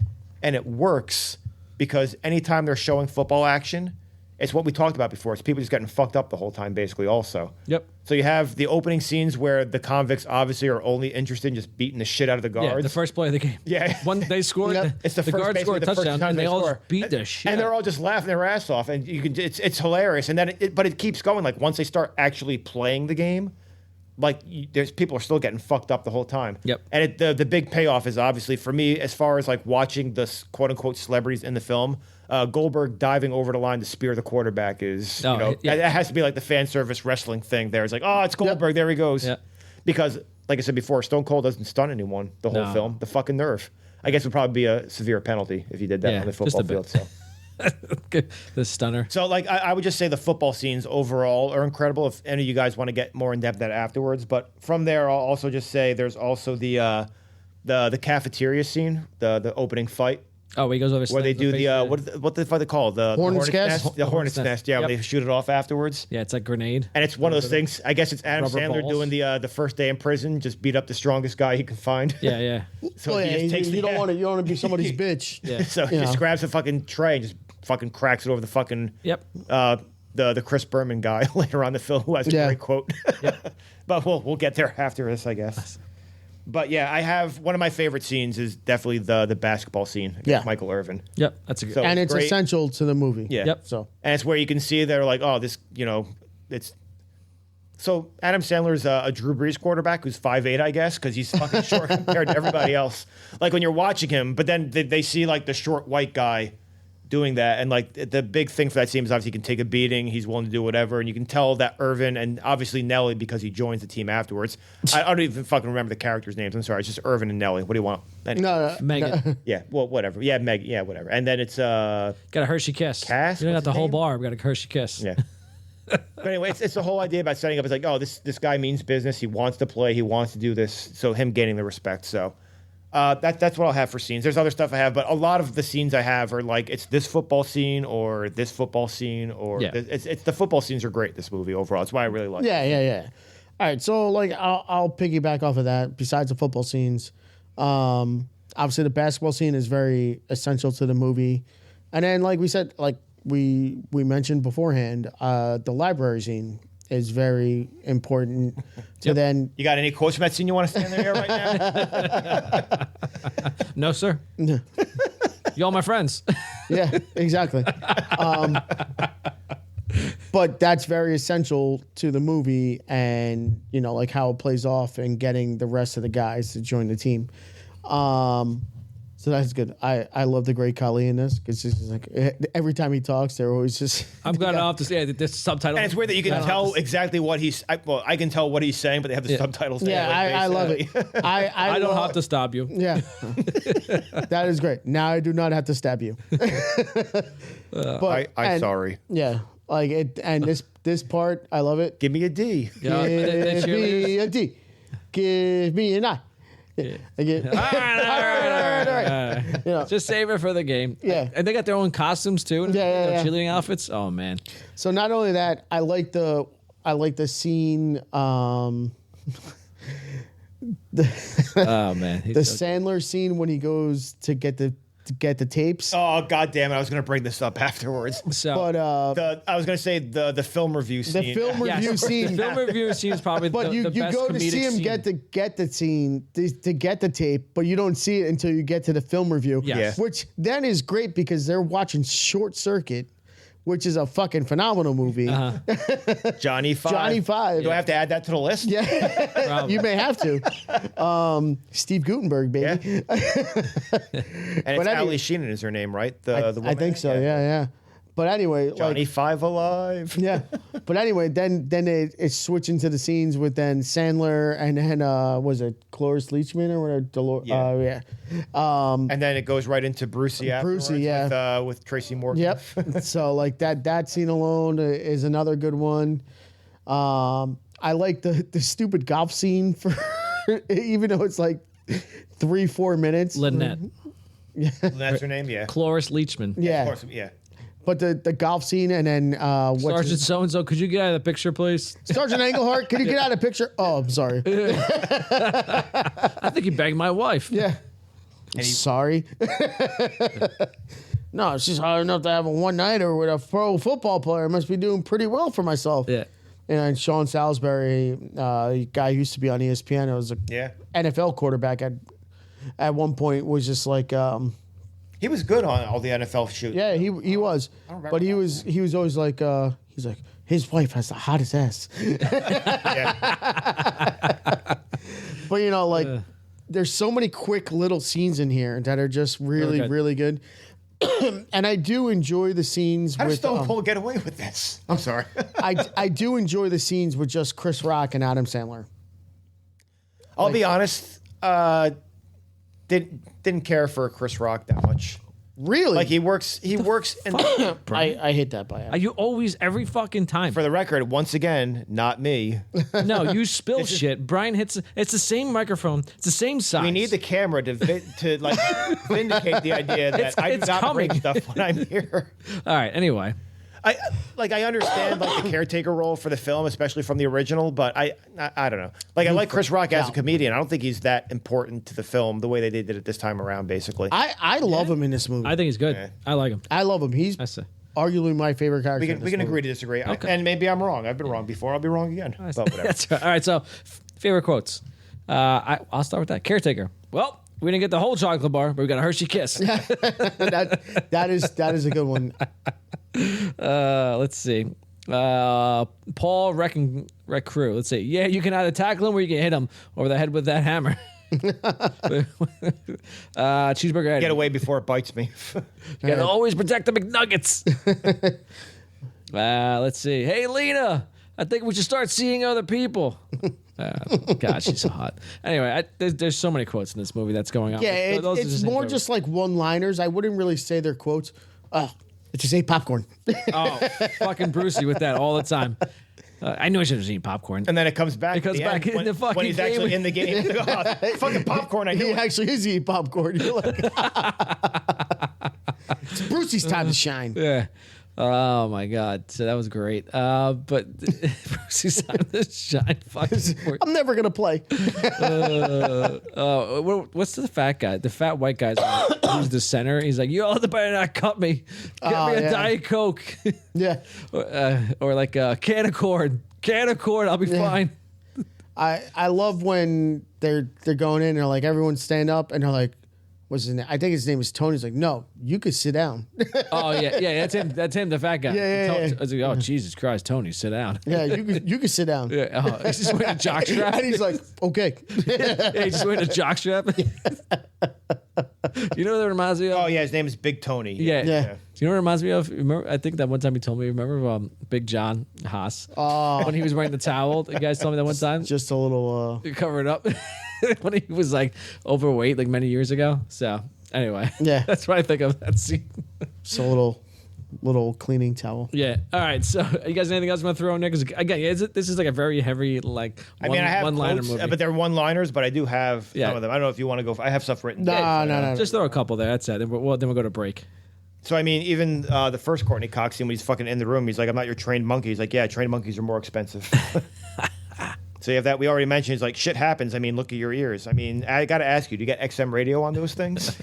And it works because anytime they're showing football action, it's what we talked about before. It's people just getting fucked up the whole time, basically, also. Yep. So you have the opening scenes where the convicts obviously are only interested in just beating the shit out of the guards. Yeah, the first play of the game. Yeah. When they scored, Yep. It's the first, guards basically scored a the first touchdown, time and they all score. just beat the shit. And they're all just laughing their ass off, and you can. It's hilarious. And then, but it keeps going. Like once they start actually playing the game, like there's people are still getting fucked up the whole time. Yep. And the big payoff is obviously for me as far as like watching the quote unquote celebrities in the film. Goldberg diving over the line to spear the quarterback is, Oh, you know, yeah. that has to be like the fan service wrestling thing there. It's like, oh, it's Goldberg. There he goes. Yeah. Because, like I said before, Stone Cold doesn't stun anyone the whole No. film. The fucking nerve. I guess it would probably be a severe penalty if he did that Yeah, on the just football a bit. field. So, the stunner. so like, I would just say the football scenes overall are incredible. If any of you guys want to get more in depth at afterwards, but from there, I'll also just say there's also the cafeteria scene, the opening fight. Oh, he goes over. Where they do the what the fuck they call it? The Hornet's Hornet's nest? The Hornet's nest. Yeah, Yep. when they shoot it off afterwards. Yeah, it's like grenade. And it's one of those things. I guess it's Adam Rubber Sandler balls. doing the first day in prison, just beat up the strongest guy he can find. Yeah, yeah. So Oh, he yeah, just takes you the- don't want to. You don't want to be somebody's bitch. Yeah. So he just grabs a fucking tray and just fucking cracks it over the fucking Yep. the Chris Berman guy later on in the film who has a Yeah. great quote. But we'll get there after this, I guess. But yeah, I have one of my favorite scenes is definitely the basketball scene against Yeah. Michael Irvin. Yep. That's a good. So- And it's Great. essential to the movie. Yeah. Yep. So And it's where you can see they're like, oh, this, you know, it's. So Adam Sandler's a Drew Brees quarterback who's 5'8", I guess, because he's fucking short compared to everybody else. Like when you're watching him, but then they see like the short white guy doing that, and like the big thing for that scene is obviously he can take a beating, he's willing to do whatever, and you can tell that Irvin and obviously Nelly because he joins the team afterwards. I don't even fucking remember the characters' names. I'm sorry, it's just Irvin and Nelly. What do you want? Anyway. no, Megan. Yeah, well, whatever. Yeah, Meg. Yeah, whatever. And then it's Got a Hershey kiss. Cass? You don't What's got the his whole name? bar. We got a Hershey kiss. Yeah. But anyway, it's the whole idea about setting up. It's like, oh, this guy means business. He wants to play. He wants to do this. So him gaining the respect. So that's what I'll have for scenes. There's other stuff I have, but a lot of the scenes I have are like it's this football scene or this football scene or Yeah. it's the football scenes are great. This movie overall. That's why I really like. Yeah, yeah, yeah. All right, so like I'll piggyback off of that. Besides the football scenes, obviously the basketball scene is very essential to the movie, and then like we said, like we mentioned beforehand, the library scene is very important to then. You got any quotes from that scene you want to stand there right now? No, sir. Y'all my friends. Yeah, exactly. But that's very essential to the movie, and you know, like how it plays off and getting the rest of the guys to join the team. So that's good. I love the great Kali in this because it's just like every time he talks, they're always just. I'm going off to say this subtitle. And it's weird that you can tell exactly what he's. I can tell what he's saying, but they have the subtitles. Yeah, there, I love it. I don't have to stop you. Yeah, that is great. Now I do not have to stab you. But I'm sorry. Yeah, like it, and this part, I love it. Give me a D. Yeah, Give me a D. Give me an I. Yeah. Again. All right. You know. Just save it for the game. Yeah. And they got their own costumes too. And Yeah. cheerleading outfits. Oh man. So not only that, I like the scene. Oh man. The Sandler scene when he goes to get the get the tapes. Oh God damn it! I was gonna bring this up afterwards. So, But I was gonna say the film review scene. the film review scene. The film review scene is probably But the you best go to comedic see him scene. get the scene to get the tape, but you don't see it until you get to the film review. Yes. Yeah. Which then is great because they're watching Short Circuit, which is a fucking phenomenal movie. Johnny Five. Johnny Five. Do I have to add that to the list? Yeah, you may have to. Steve Gutenberg, baby. And it's Ali Sheenan is her name, right? The woman? I think so. Yeah. But anyway, Johnny Five alive. Yeah, but anyway, then it's switching to the scenes with then Sandler and then was it Cloris Leachman or whatever? Yeah. And then it goes right into Brucey afterwards. Brucey, yeah. with Tracy Morgan. Yep. So like that scene alone is another good one. I like the stupid golf scene for even though it's like 3-4 minutes. Lynette. That's her name. Yeah. Cloris Leachman. Yeah. Of course. Yeah. But the golf scene and then what's Sergeant so and so, could you get out of the picture, please? Sergeant Englehart, can you get out of the picture? Oh, I'm sorry. I think he banged my wife. Yeah. Sorry. No, she's hard enough to have a one-nighter with a pro football player. Must be doing pretty well for myself. Yeah. And Sean Salisbury, guy who used to be on ESPN, it was a NFL quarterback at one point, was just like he was good on all the NFL shoots. yeah, he was. But he was always like he's like his wife has the hottest ass. But you know, like there's so many quick little scenes in here that are just really, really good. And I do enjoy the scenes How does with Stone Cold get away with this? I'm sorry. I do enjoy the scenes with just Chris Rock and Adam Sandler. I'll be honest. Didn't care for Chris Rock that much. Really? Like he works in I hate that by him. Are you always every fucking time? for the record, once again, not me. No, you spill shit. Brian hits. It's the same microphone. It's the same size. We need the camera to like vindicate the idea that I do it's not coming. break stuff when I'm here. All right. Anyway, I understand like the caretaker role for the film, especially from the original, but I don't know. Like I like Chris Rock as a comedian. I don't think he's that important to the film the way they did it this time around. Basically, I love him in this movie. I think he's good. Yeah. I like him. I love him. He's I say. arguably my favorite character. we can agree to disagree, and maybe I'm wrong. I've been wrong before. I'll be wrong again. But whatever. That's right. All right. So, favorite quotes. I'll start with that. Caretaker. Well, we didn't get the whole chocolate bar, but we got a Hershey Kiss. that is a good one. Let's see. Paul Wreck Crew. Let's see. Yeah, you can either tackle him or you can hit him over the head with that hammer. Cheeseburger Eddie. Get away before it bites me. You gotta always protect the McNuggets. Let's see. Hey, Lena, I think we should start seeing other people. God, she's so hot. Anyway, there's so many quotes in this movie that's going on. Yeah, Those are it's more just like one-liners. I wouldn't really say they're quotes. Oh, it's just ate popcorn. Oh, fucking Brucey with that all the time. I knew I should have eaten popcorn. And then it comes back. It comes back in the fucking when he's game. actually in the game. Oh, fucking popcorn! I knew He it. actually is eating popcorn. You're like, it's Brucey's time to shine. Yeah. Oh my God. So that was great. But Brucey's time to shine. Fucking I'm never gonna play. what's the fat guy? The fat white guy who's the center. He's like, you all better not cut me. Get me a Diet Coke. Yeah, or like a can of corn. I'll be fine. I love when they're going in and they're like, everyone stand up, and they're like, what's his name? I think his name is Tony. He's like, no, you could sit down. Oh yeah, that's him, the fat guy. Yeah. I was like, oh Jesus Christ, Tony, sit down. Yeah, you could sit down. Yeah, he's just wearing a jock strap. And he's like, okay. Yeah, he's just wearing a jock strap. You know what that reminds me of? Oh yeah, his name is Big Tony. Yeah. Yeah. Do you know what it reminds me of? Remember, I think that one time he told me, remember Big John Haas? When he was wearing the towel? You guys told me that one time? Just a little. Cover it up. When he was like overweight like many years ago. So anyway. Yeah. That's what I think of that scene. Just a little cleaning towel. Yeah. All right. So you guys anything else you want to throw in there? Because again, this is like a very heavy like I mean, I have one-liner quotes, movie. but they're one-liners. But I do have Yeah. some of them. I don't know if you want to go. I have stuff written. No. Just throw a couple there. That's it. Then we'll go to break. So I mean, even the first Courtney Cox scene when he's fucking in the room, he's like, "I'm not your trained monkey." He's like, "Yeah, trained monkeys are more expensive." So you have that. We already mentioned. It's like shit happens. I mean, look at your ears. I mean, I got to ask you. Do you get XM radio on those things?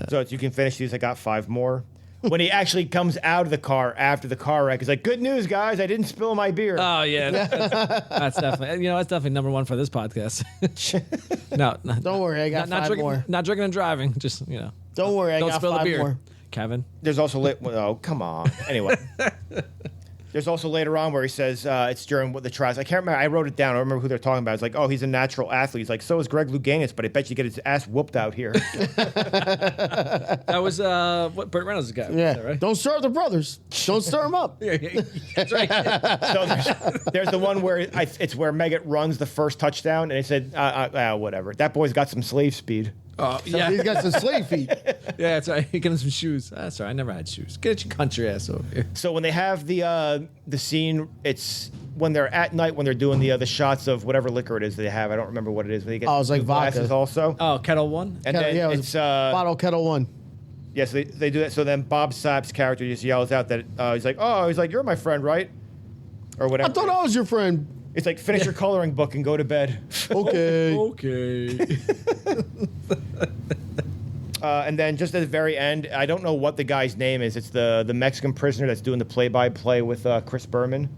So you can finish these. I got 5 more. When he actually comes out of the car after the car wreck, he's like, "Good news, guys! I didn't spill my beer." Oh that's definitely that's definitely number 1 for this podcast. no, Don't worry, I got not 5 drinking, more. Not drinking and driving. Just Don't worry, I don't got spill 5 the beer. more. Kevin. There's also oh, come on. Anyway. There's also later on where he says it's during the trials. I can't remember. I wrote it down. I don't remember who they're talking about. It's like, oh, he's a natural athlete. He's like, so is Greg Louganis, but I bet you get his ass whooped out here. That was what Burt Reynolds' guy. Yeah, That, right? don't stir the brothers. Don't stir them up. That's right. So there's the one where it's where Meggett runs the first touchdown, and he said, whatever. That boy's got some slave speed. Oh yeah, He's got some slave feet. yeah. That's right. He got him some shoes. That's right. I never had shoes. Get your country ass over here. So when they have the scene, it's when they're at night when they're doing the shots of whatever liquor it is they have. I don't remember what it is. But they get Oh, it's like the glasses vodka. also. Oh, Kettle One. And then Yeah, it was it's bottle kettle 1. yes, they do that. So then Bob Sapp's character just yells out that he's like, you're my friend, right? Or whatever. I thought I was your friend. It's like finish your coloring book and go to bed. Okay. Okay. And then just at the very end, I don't know what the guy's name is. It's the Mexican prisoner that's doing the play-by-play with Chris Berman.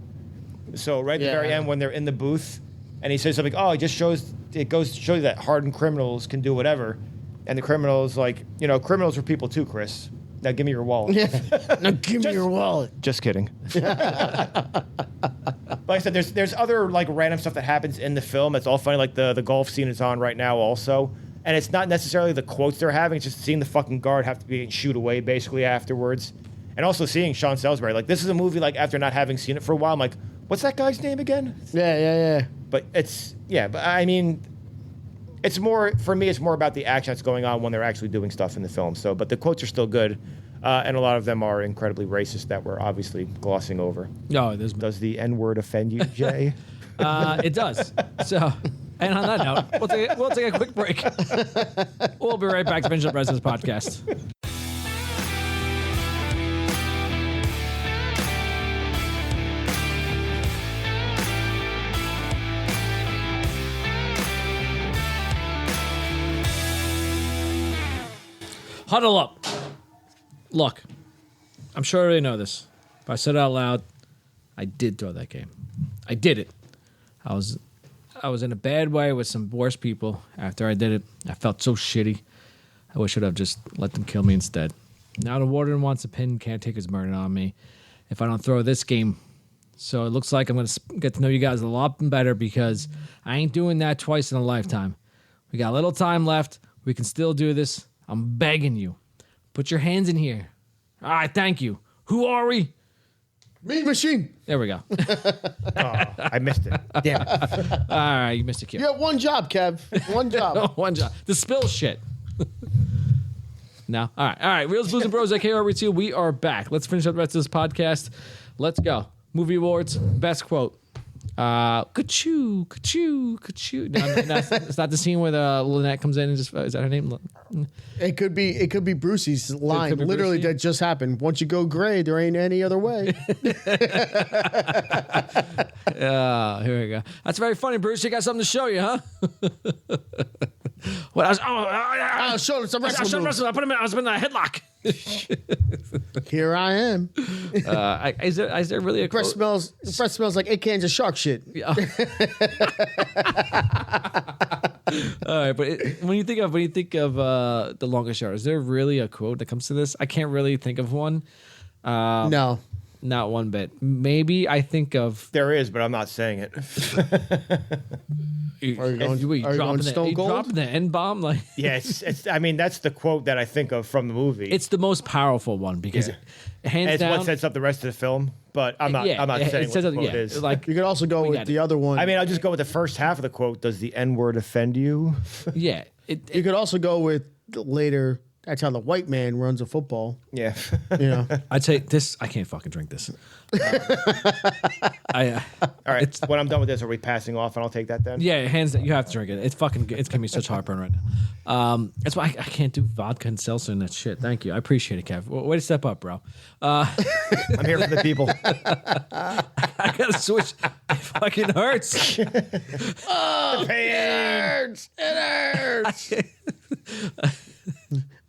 So right at the very end when they're in the booth, and he says something, it goes to show you that hardened criminals can do whatever. And the criminal's like, criminals are people too, Chris. Now give me your wallet. Now give me your wallet. Just kidding. Like I said, there's other like random stuff that happens in the film. It's all funny. Like the golf scene is on right now also. And it's not necessarily the quotes they're having. It's just seeing the fucking guard have to be getting shoot away basically afterwards. And also seeing Sean Salisbury. Like this is a movie like after not having seen it for a while, I'm like, what's that guy's name again? Yeah. But but I mean, it's more, for me, it's more about the action that's going on when they're actually doing stuff in the film. So, but the quotes are still good. And a lot of them are incredibly racist that we're obviously glossing over. No, Does the N-word offend you, Jay? it does. So, and on that note, we'll take a quick break. We'll be right back to Finish Up Residence Podcast. Huddle up. Look, I'm sure I already know this. If I said it out loud, I did throw that game. I did it. I was in a bad way with some worse people after I did it. I felt so shitty. I wish I'd have just let them kill me instead. Now the warden wants a pin, can't take his murder on me if I don't throw this game. So it looks like I'm going to get to know you guys a lot better because I ain't doing that twice in a lifetime. We got a little time left. We can still do this. I'm begging you. Put your hands in here. All right, thank you. Who are we? Mean Machine. There we go. I missed it. Damn it. All right, you missed a cue. You have one job, Kev. One job. One job. The spill shit. No? All right. Reels, Blues, and Bros, aka RB2. We are back. Let's finish up the rest of this podcast. Let's go. Movie awards. Best quote. Ka-choo, ka-choo, ka-choo. No, it's not the scene where Lynette comes in and just, is that her name? It could be Brucey's line. be Literally, Brucey. that just happened. Once you go gray, there ain't any other way. Here we go. That's very funny, Bruce. You got something to show you, huh? What else? I'll show some I showed wrestling. I put him in. I was in a headlock. Here I am. Is there really a Breath quote? smells like 8 cans of shark shit. All right, but when you think of The Longest Yard, is there really a quote that comes to this? I can't really think of one. No. Not one bit. Maybe I think of. There is, but I'm not saying it. Are you going Stone Cold? Dropping the N-bomb? Like, Yeah, it's. I mean, that's the quote that I think of from the movie. it's the most powerful one because hands and it's down. what sets up the rest of the film. But I'm not. I'm not saying what the quote is. Like, You could also go We with got the it. other one. I mean, I'll just go with the first half of the quote. Does the N-word offend you? yeah. you could also go with later. That's how the white man runs a football. Yeah. You know. I'd say this. I can't fucking drink this. All right. When I'm done with this, are we passing off? And I'll take that then. Yeah, hands down. You have to drink it. It's fucking good. It's giving me such heartburn right now. That's why I can't do vodka and seltzer and that shit. Thank you. I appreciate it, Kev. Way to step up, bro. I'm here for the people. I gotta switch. fucking hurts. Oh, it hurts.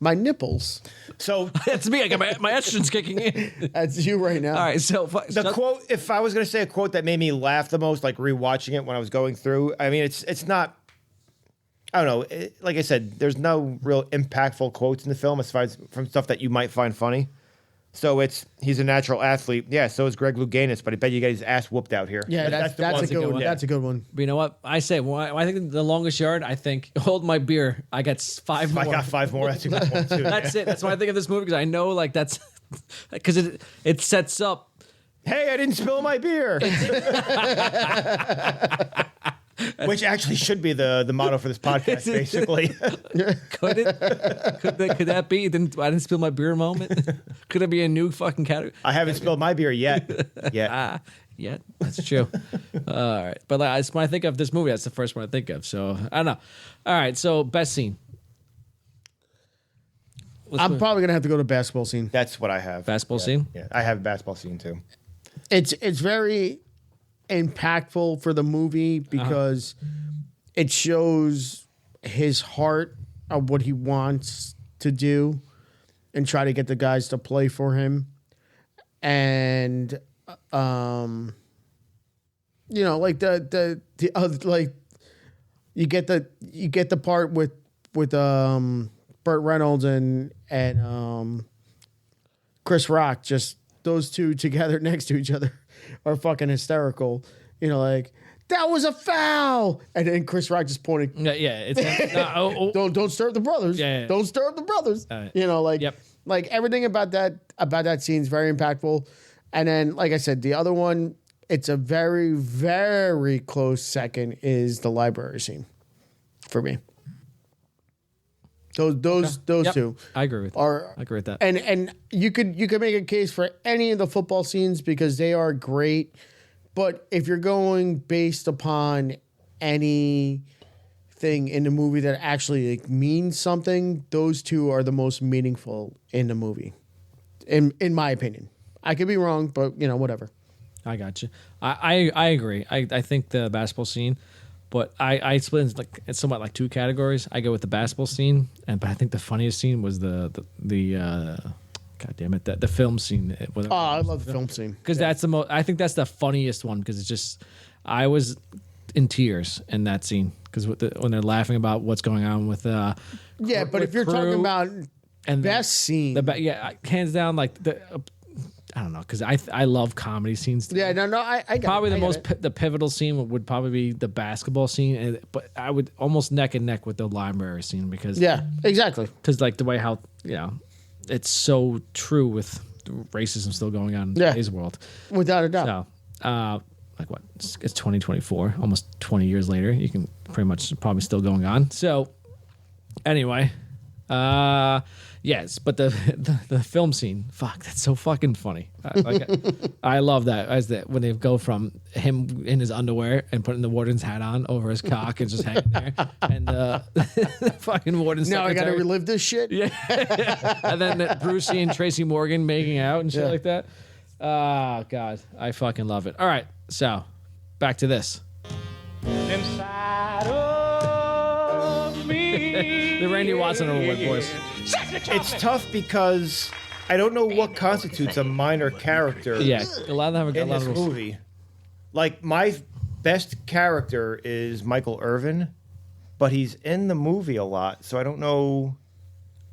My nipples. So That's me. I got my estrogen's kicking in. That's you right now. All right, so the quote, if I was going to say a quote that made me laugh the most, like rewatching it when I was going through, I mean, it's not, I don't know. Like I said, there's no real impactful quotes in the film aside from stuff that you might find funny. So he's a natural athlete. Yeah, so is Greg Louganis, but I bet you get his ass whooped out here. Yeah, that's a good one. Yeah. That's a good one. But you know what? I say, well, I think the longest yard, I think, hold my beer. I got 5 more. I got 5 more. That's a good one, too. That's it. That's why I think of this movie, because I know, like, that's because it sets up. Hey, I didn't spill my beer. Which actually should be the motto for this podcast, basically. Could it? Could that be? I didn't spill my beer moment. Could it be a new fucking category? I haven't spilled my beer yet. Yeah, that's true. All right, but like, when I think of this movie, that's the first one I think of. So I don't know. All right, so best scene. I'm probably gonna have to go to basketball scene. That's what I have. Basketball scene. Yeah, I have a basketball scene too. It's very impactful for the movie because it shows his heart of what he wants to do and try to get the guys to play for him. And you know, like the other, like you get the part with Burt Reynolds and Chris Rock, just those two together next to each other are fucking hysterical. You know, like, that was a foul, and then Chris Rock just pointed. Yeah. It's Don't stir up the brothers. Yeah. Don't stir up the brothers. You know, like, Yep. like everything about that scene is very impactful. And then, like I said, the other one, it's a very, very close second, is the library scene for me. Those Yep. two. I agree with that. I agree with that. And you could make a case for any of the football scenes because they are great. But if you're going based upon anything in the movie that actually like means something, those two are the most meaningful in the movie, in my opinion. I could be wrong, but you know, whatever. I got you. I agree. I think the basketball scene, but I split it's somewhat like 2 categories. I go with the basketball scene, but I think the funniest scene was the God damn it, the film scene. Oh, I love the film scene because that's the most. I think that's the funniest one because it's just I was in tears in that scene because when they're laughing about what's going on with but if you're talking about and best scene, hands down, like I don't know, because I love comedy scenes. Yeah, no, I got probably it, the pivotal scene would probably be the basketball scene, but I would almost neck and neck with the library scene because exactly, because like the way how it's so true with racism still going on in today's world, without a doubt. So, like what? It's 2024, almost 20 years later. You can pretty much probably still going on. So, anyway. Yes, but the film scene, fuck, that's so fucking funny. I love that when they go from him in his underwear and putting the warden's hat on over his cock and just hanging there, and the fucking warden's now secretary. I got to relive this shit. Yeah, and then Brucey and Tracy Morgan making out and shit like that. Oh God, I fucking love it. All right, so back to this. Inside of me. The Randy Watson Award, boys. It's tough because I don't know what constitutes a minor character. Yeah, a lot of them have in a lot this of movie. Like my best character is Michael Irvin, but he's in the movie a lot, so I don't know.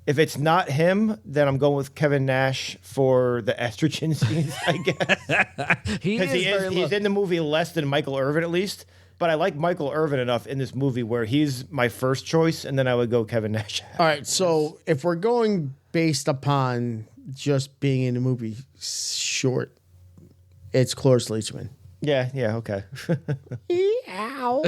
If it's not him, then I'm going with Kevin Nash for the estrogen scenes, I guess. He's in the movie less than Michael Irvin, at least. But I like Michael Irvin enough in this movie where he's my first choice, and then I would go Kevin Nash. All right, so if we're going based upon just being in the movie short, it's Cloris Leachman. Yeah, okay. Ow.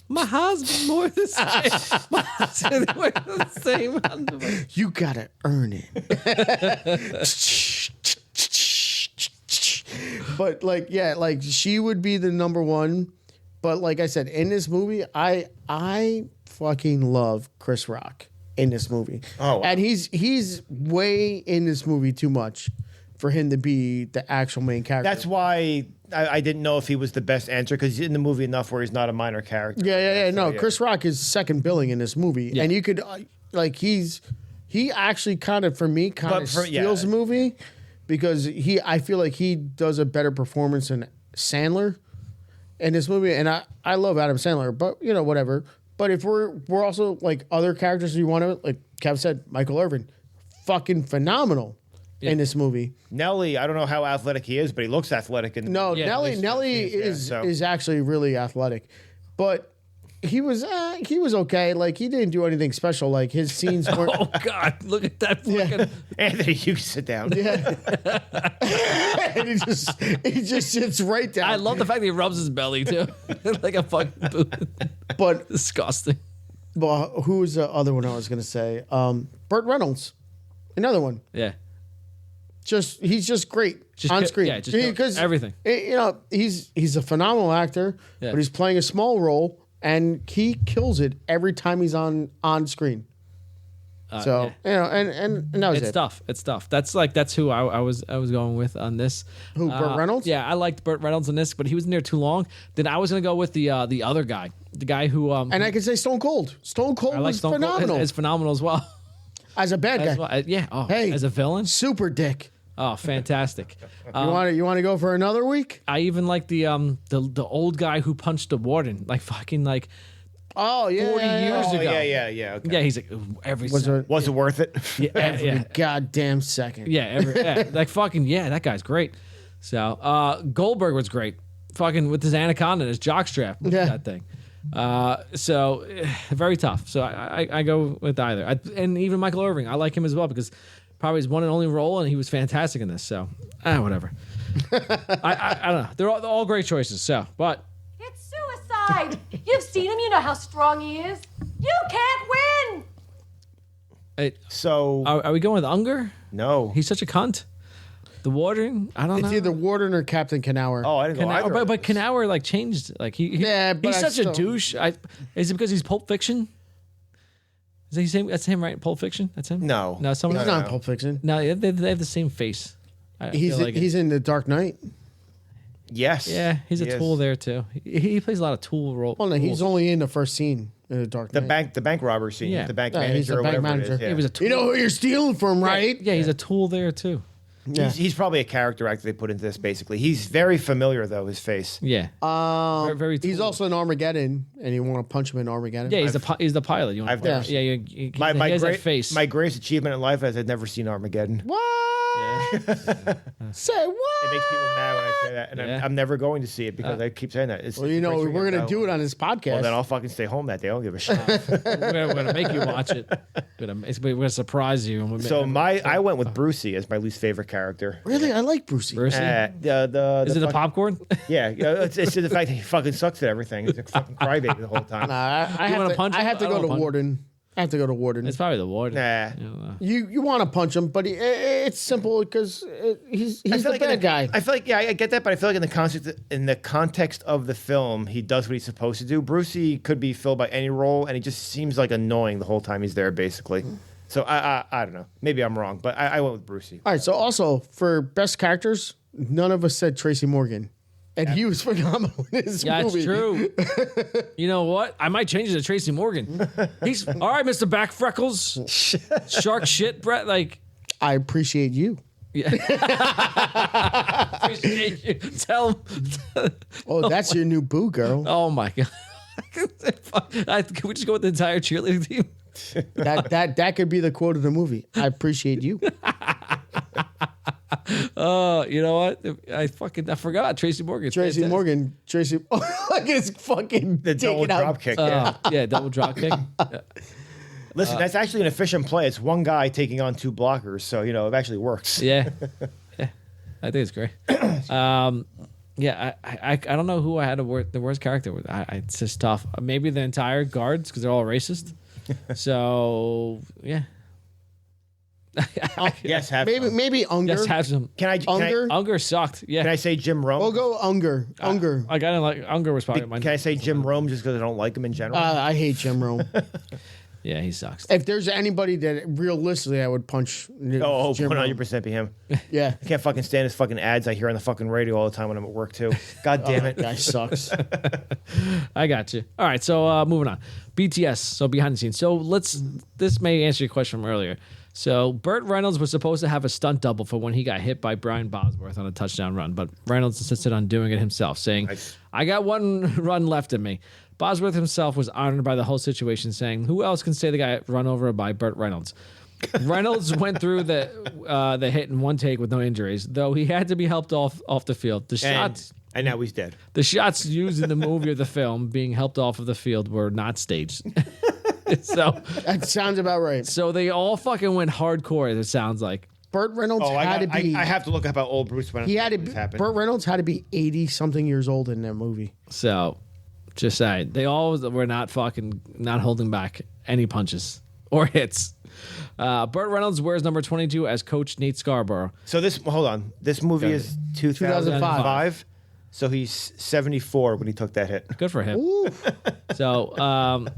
My husband wore the same. My husband wore the same underwear. You gotta earn it. But like she would be the number one. But like I said, in this movie, I fucking love Chris Rock in this movie. Oh, wow. And he's way in this movie too much. for him to be the actual main character. That's why I didn't know if he was the best answer because he's in the movie enough where he's not a minor character. Yeah. So, No, Chris Rock is second billing in this movie, Yeah. and you could he actually kind of for me steals the movie because I feel like he does a better performance than Sandler in this movie, and I love Adam Sandler, but whatever. But if we're also like other characters you want to, like Kev said, Michael Irvin, fucking phenomenal in this movie. Nelly, I don't know how athletic he is, but he looks athletic. Nelly is actually really athletic, but he was okay. Like he didn't do anything special. Like his scenes weren't. Oh God! Look at that fucking Anthony, you sit down. Yeah. And he just sits right down. I love the fact that he rubs his belly too, like a fucking boot. But Disgusting. Well, who was the other one I was gonna say? Burt Reynolds, another one. Yeah. He's just great on screen. Yeah, just because everything. He's a phenomenal actor, Yeah. but he's playing a small role, and he kills it every time he's on screen. So and that was It's it. tough. It's tough. That's who I was going with on this. Who, Burt Reynolds? Yeah, I liked Burt Reynolds in this, but he was in there too long. Then I was gonna go with the other guy, the guy who And I can say Stone Cold. Stone Cold I like was Stone Cold. phenomenal It's phenomenal as well. as a bad guy. As well. Yeah. Oh, Hey, as a villain. super dick. Oh, fantastic. You want to go for another week? I even like the old guy who punched the warden, like fucking like Oh yeah, 40 yeah, years yeah. ago. Yeah. Okay. Yeah, he's like every Was second. Was it worth it? Yeah, Every goddamn second. like fucking that guy's great. So Goldberg was great, fucking with his anaconda and his jockstrap. Look at that thing. Very tough. So I go with either. And even Michael Irving, I like him as well because probably his one and only role, and he was fantastic in this. So whatever. I don't know. They're all great choices. So, but It's suicide. You've seen him. You know how strong he is. You can't win. So are we going with Unger? No, he's such a cunt. The Warden, I don't know. It's either Warden or Captain Knauer. Oh, I didn't know either. But Knauer like changed. Like he's such a douche. Is it because he's Pulp Fiction? Is he same? That's him, right? Pulp Fiction. That's him. No, someone. He's not in Pulp Fiction. No, they have the same face. He's in The Dark Knight. Yes. Yeah, he's a tool there too. He plays a lot of tool role. Well, no, he's only in the first scene in The Dark Knight. The bank robbery scene. Yeah. The bank Yeah, manager. he's the or bank whatever manager. It is, yeah. He was a tool. You know who you're stealing from, right? Yeah, he's a tool there too. Yeah. He's probably a character actor they put into this. Basically, he's very familiar though. His face. Yeah. Very He's also in Armageddon, and you want to punch him in Armageddon. Yeah, he's the pilot. You want I've never yeah, he has that face. My greatest achievement in life is I've never seen Armageddon. What? Say what? It makes people mad when I say that, and I'm never going to see it because I keep saying that. It's Well, we're gonna do it on this podcast. Well, then I'll fucking stay home that day. I don't give a shit. we're gonna make you watch it. We're gonna surprise you. And So I went with Brucey as my least favorite character. Really, I like Brucey. Brucey? Is it the popcorn? Yeah, it's the fact that he fucking sucks at everything. He's a fucking crybaby the whole time. I have to go to Warden. I have to go to Warden. It's probably the Warden. Nah. You want to punch him, but it's simple because he's the bad guy. I feel like I get that, but I feel like in the context of the film, he does what he's supposed to do. Brucey could be filled by any role, and he just seems like annoying the whole time he's there, basically. So I don't know. Maybe I'm wrong, but I went with Brucey. All right. So also for best characters, none of us said Tracy Morgan, and he was phenomenal in this movie. That's true. You know what? I might change it to Tracy Morgan. He's all right, Mr. Back Freckles. Shark shit, Brett. Like I appreciate you. Yeah. Appreciate you. Tell him. Oh, that's your new boo, girl. Oh my god. Can we just go with the entire cheerleading team? That could be the quote of the movie. I appreciate you. Oh, you know what? I forgot Tracy Morgan. Tracy. Oh, look at his fucking The double taking out. drop kick. Yeah, double drop kick. Yeah. Listen, that's actually an efficient play. It's one guy taking on two blockers, so it actually works. Yeah. I think it's great. Yeah, I don't know who I had the worst character with. It's just tough. Maybe the entire guards because they're all racist. So yeah. Yes, have Maybe Unger. Yes, have some. Unger sucked. Yeah. Can I say Jim Rome? We'll go Unger. Unger. I got like Unger was probably mine. Can I say Jim Rome just because I don't like him in general? I hate Jim Rome. Yeah, he sucks. If there's anybody that realistically I would punch, Oh, Jim Rome. 100% be him. Yeah. I can't fucking stand his fucking ads I hear on the fucking radio all the time when I'm at work, too. God damn it. That guy sucks. I got you. All right, so moving on. BTS, so behind the scenes. So this may answer your question from earlier. So Burt Reynolds was supposed to have a stunt double for when he got hit by Brian Bosworth on a touchdown run, but Reynolds insisted on doing it himself, saying, I got one run left in me. Bosworth himself was honored by the whole situation, saying, who else can say the guy run over by Burt Reynolds? Reynolds went through the hit in one take with no injuries, though he had to be helped off the field. The shots... And now he's dead. The shots used in the movie or the film being helped off of the field were not staged. So that sounds about right. So they all fucking went hardcore, it sounds like. Burt Reynolds had to be... I have to look up how old Bruce Reynolds happened. Burt Reynolds had to be 80-something years old in that movie. So, just saying. They all were not holding back any punches or hits. Burt Reynolds wears number 22 as Coach Nate Scarborough. So hold on. This movie is 2005. So he's 74 when he took that hit. Good for him. So, what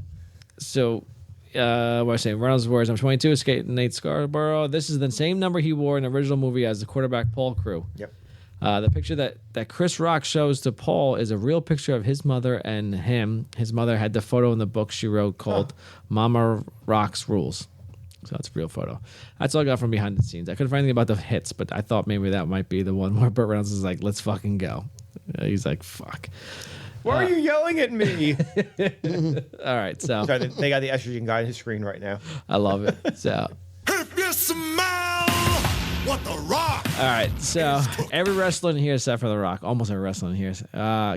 was I saying? Reynolds wears number 22, skate Nate Scarborough. This is the same number he wore in the original movie as the quarterback Paul Crewe. Yep. The picture that Chris Rock shows to Paul is a real picture of his mother and him. His mother had the photo in the book she wrote called Mama Rock's Rules. So that's a real photo. That's all I got from behind the scenes. I couldn't find anything about the hits, but I thought maybe that might be the one where Burt Reynolds is like, let's fucking go. He's like, fuck. Why are you yelling at me? All right, so. Sorry, they got the estrogen guy on his screen right now. I love it. So. If you smell what the Rock. All right, so every wrestler in here except for The Rock, almost every wrestler in here.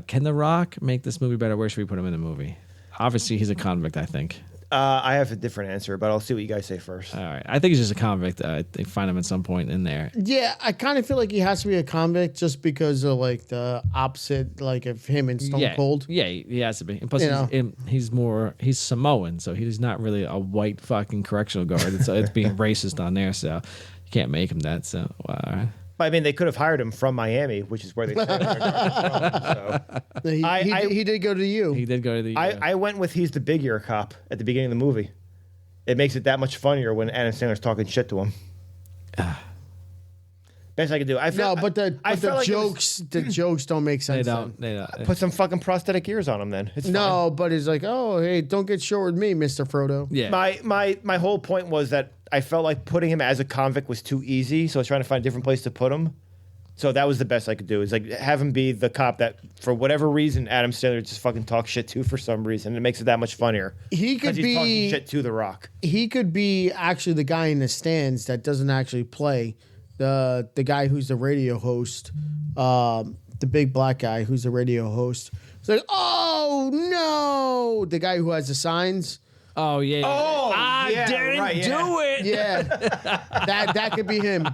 Can The Rock make this movie better? Where should we put him in the movie? Obviously, he's a convict, I think. I have a different answer, but I'll see what you guys say first. All right. I think he's just a convict. They find him at some point in there. Yeah, I kind of feel like he has to be a convict just because of like the opposite, like of him and Stone Cold. Yeah, he has to be. And plus, he's Samoan, so he's not really a white fucking correctional guard. It's being racist on there, so you can't make him that. So, wow. I mean, they could have hired him from Miami, which is where they said they're from. He did go to you. He did go to the. I went with he's the big ear cop at the beginning of the movie. It makes it that much funnier when Adam Sandler's talking shit to him. Best I can do. The jokes don't make sense. They don't. Put some fucking prosthetic ears on him then. It's fine. But it's like, oh, hey, don't get short with me, Mr. Frodo. Yeah. My whole point was that I felt like putting him as a convict was too easy, so I was trying to find a different place to put him. So that was the best I could do, is like have him be the cop that, for whatever reason, Adam Sandler just fucking talks shit to for some reason. It makes it that much funnier. He could he's be talking shit to The Rock. He could be actually the guy in the stands that doesn't actually play. The guy who's the radio host, the big black guy who's the radio host. It's like, oh no, the guy who has the signs. Oh yeah. Oh, I didn't do it. Yeah, that could be him.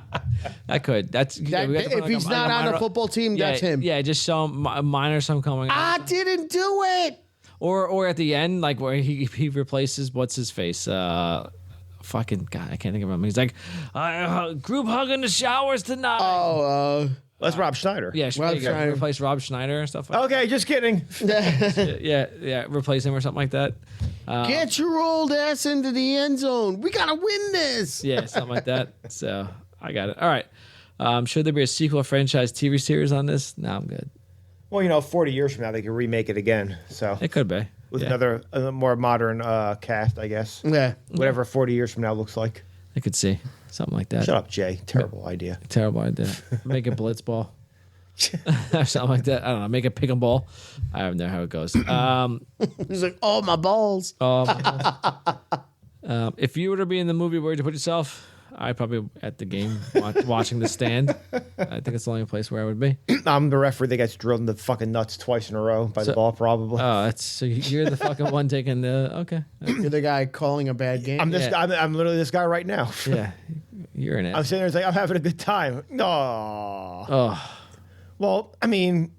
That could. If he's not on the football team, that's him. Yeah, just some minor some coming. I didn't do it. Or at the end, like where he replaces what's his face. Fucking God, I can't think of him. He's like, group hug in the showers tonight. Oh, that's Rob Schneider. Yeah, Rob Schneider. Replace Rob Schneider and stuff like Okay, just kidding. yeah, replace him or something like that. Get your old ass into the end zone. We gotta win this. Yeah, something like that. So I got it. All right. Should there be a sequel or franchise TV series on this? No, I'm good. Well, 40 years from now, they could remake it again. So it could be. With a more modern cast, I guess. Yeah. Whatever 40 years from now looks like. I could see something like that. Shut up, Jay. Terrible idea. Terrible idea. Make a blitz ball. Something like that. I don't know. Make a pick 'em ball. I don't know how it goes. He's like, oh, my balls. If you were to be in the movie, where would you put yourself? I'd probably at the game watching the stand. I think it's the only place where I would be. I'm the referee that gets drilled in the fucking nuts twice in a row by the ball, probably. Oh, so you're the fucking one taking the okay. You're the guy calling a bad game. I'm I'm literally this guy right now. Yeah, you're in it. I'm sitting there, it's like I'm having a good time. No. Oh. Well, I mean,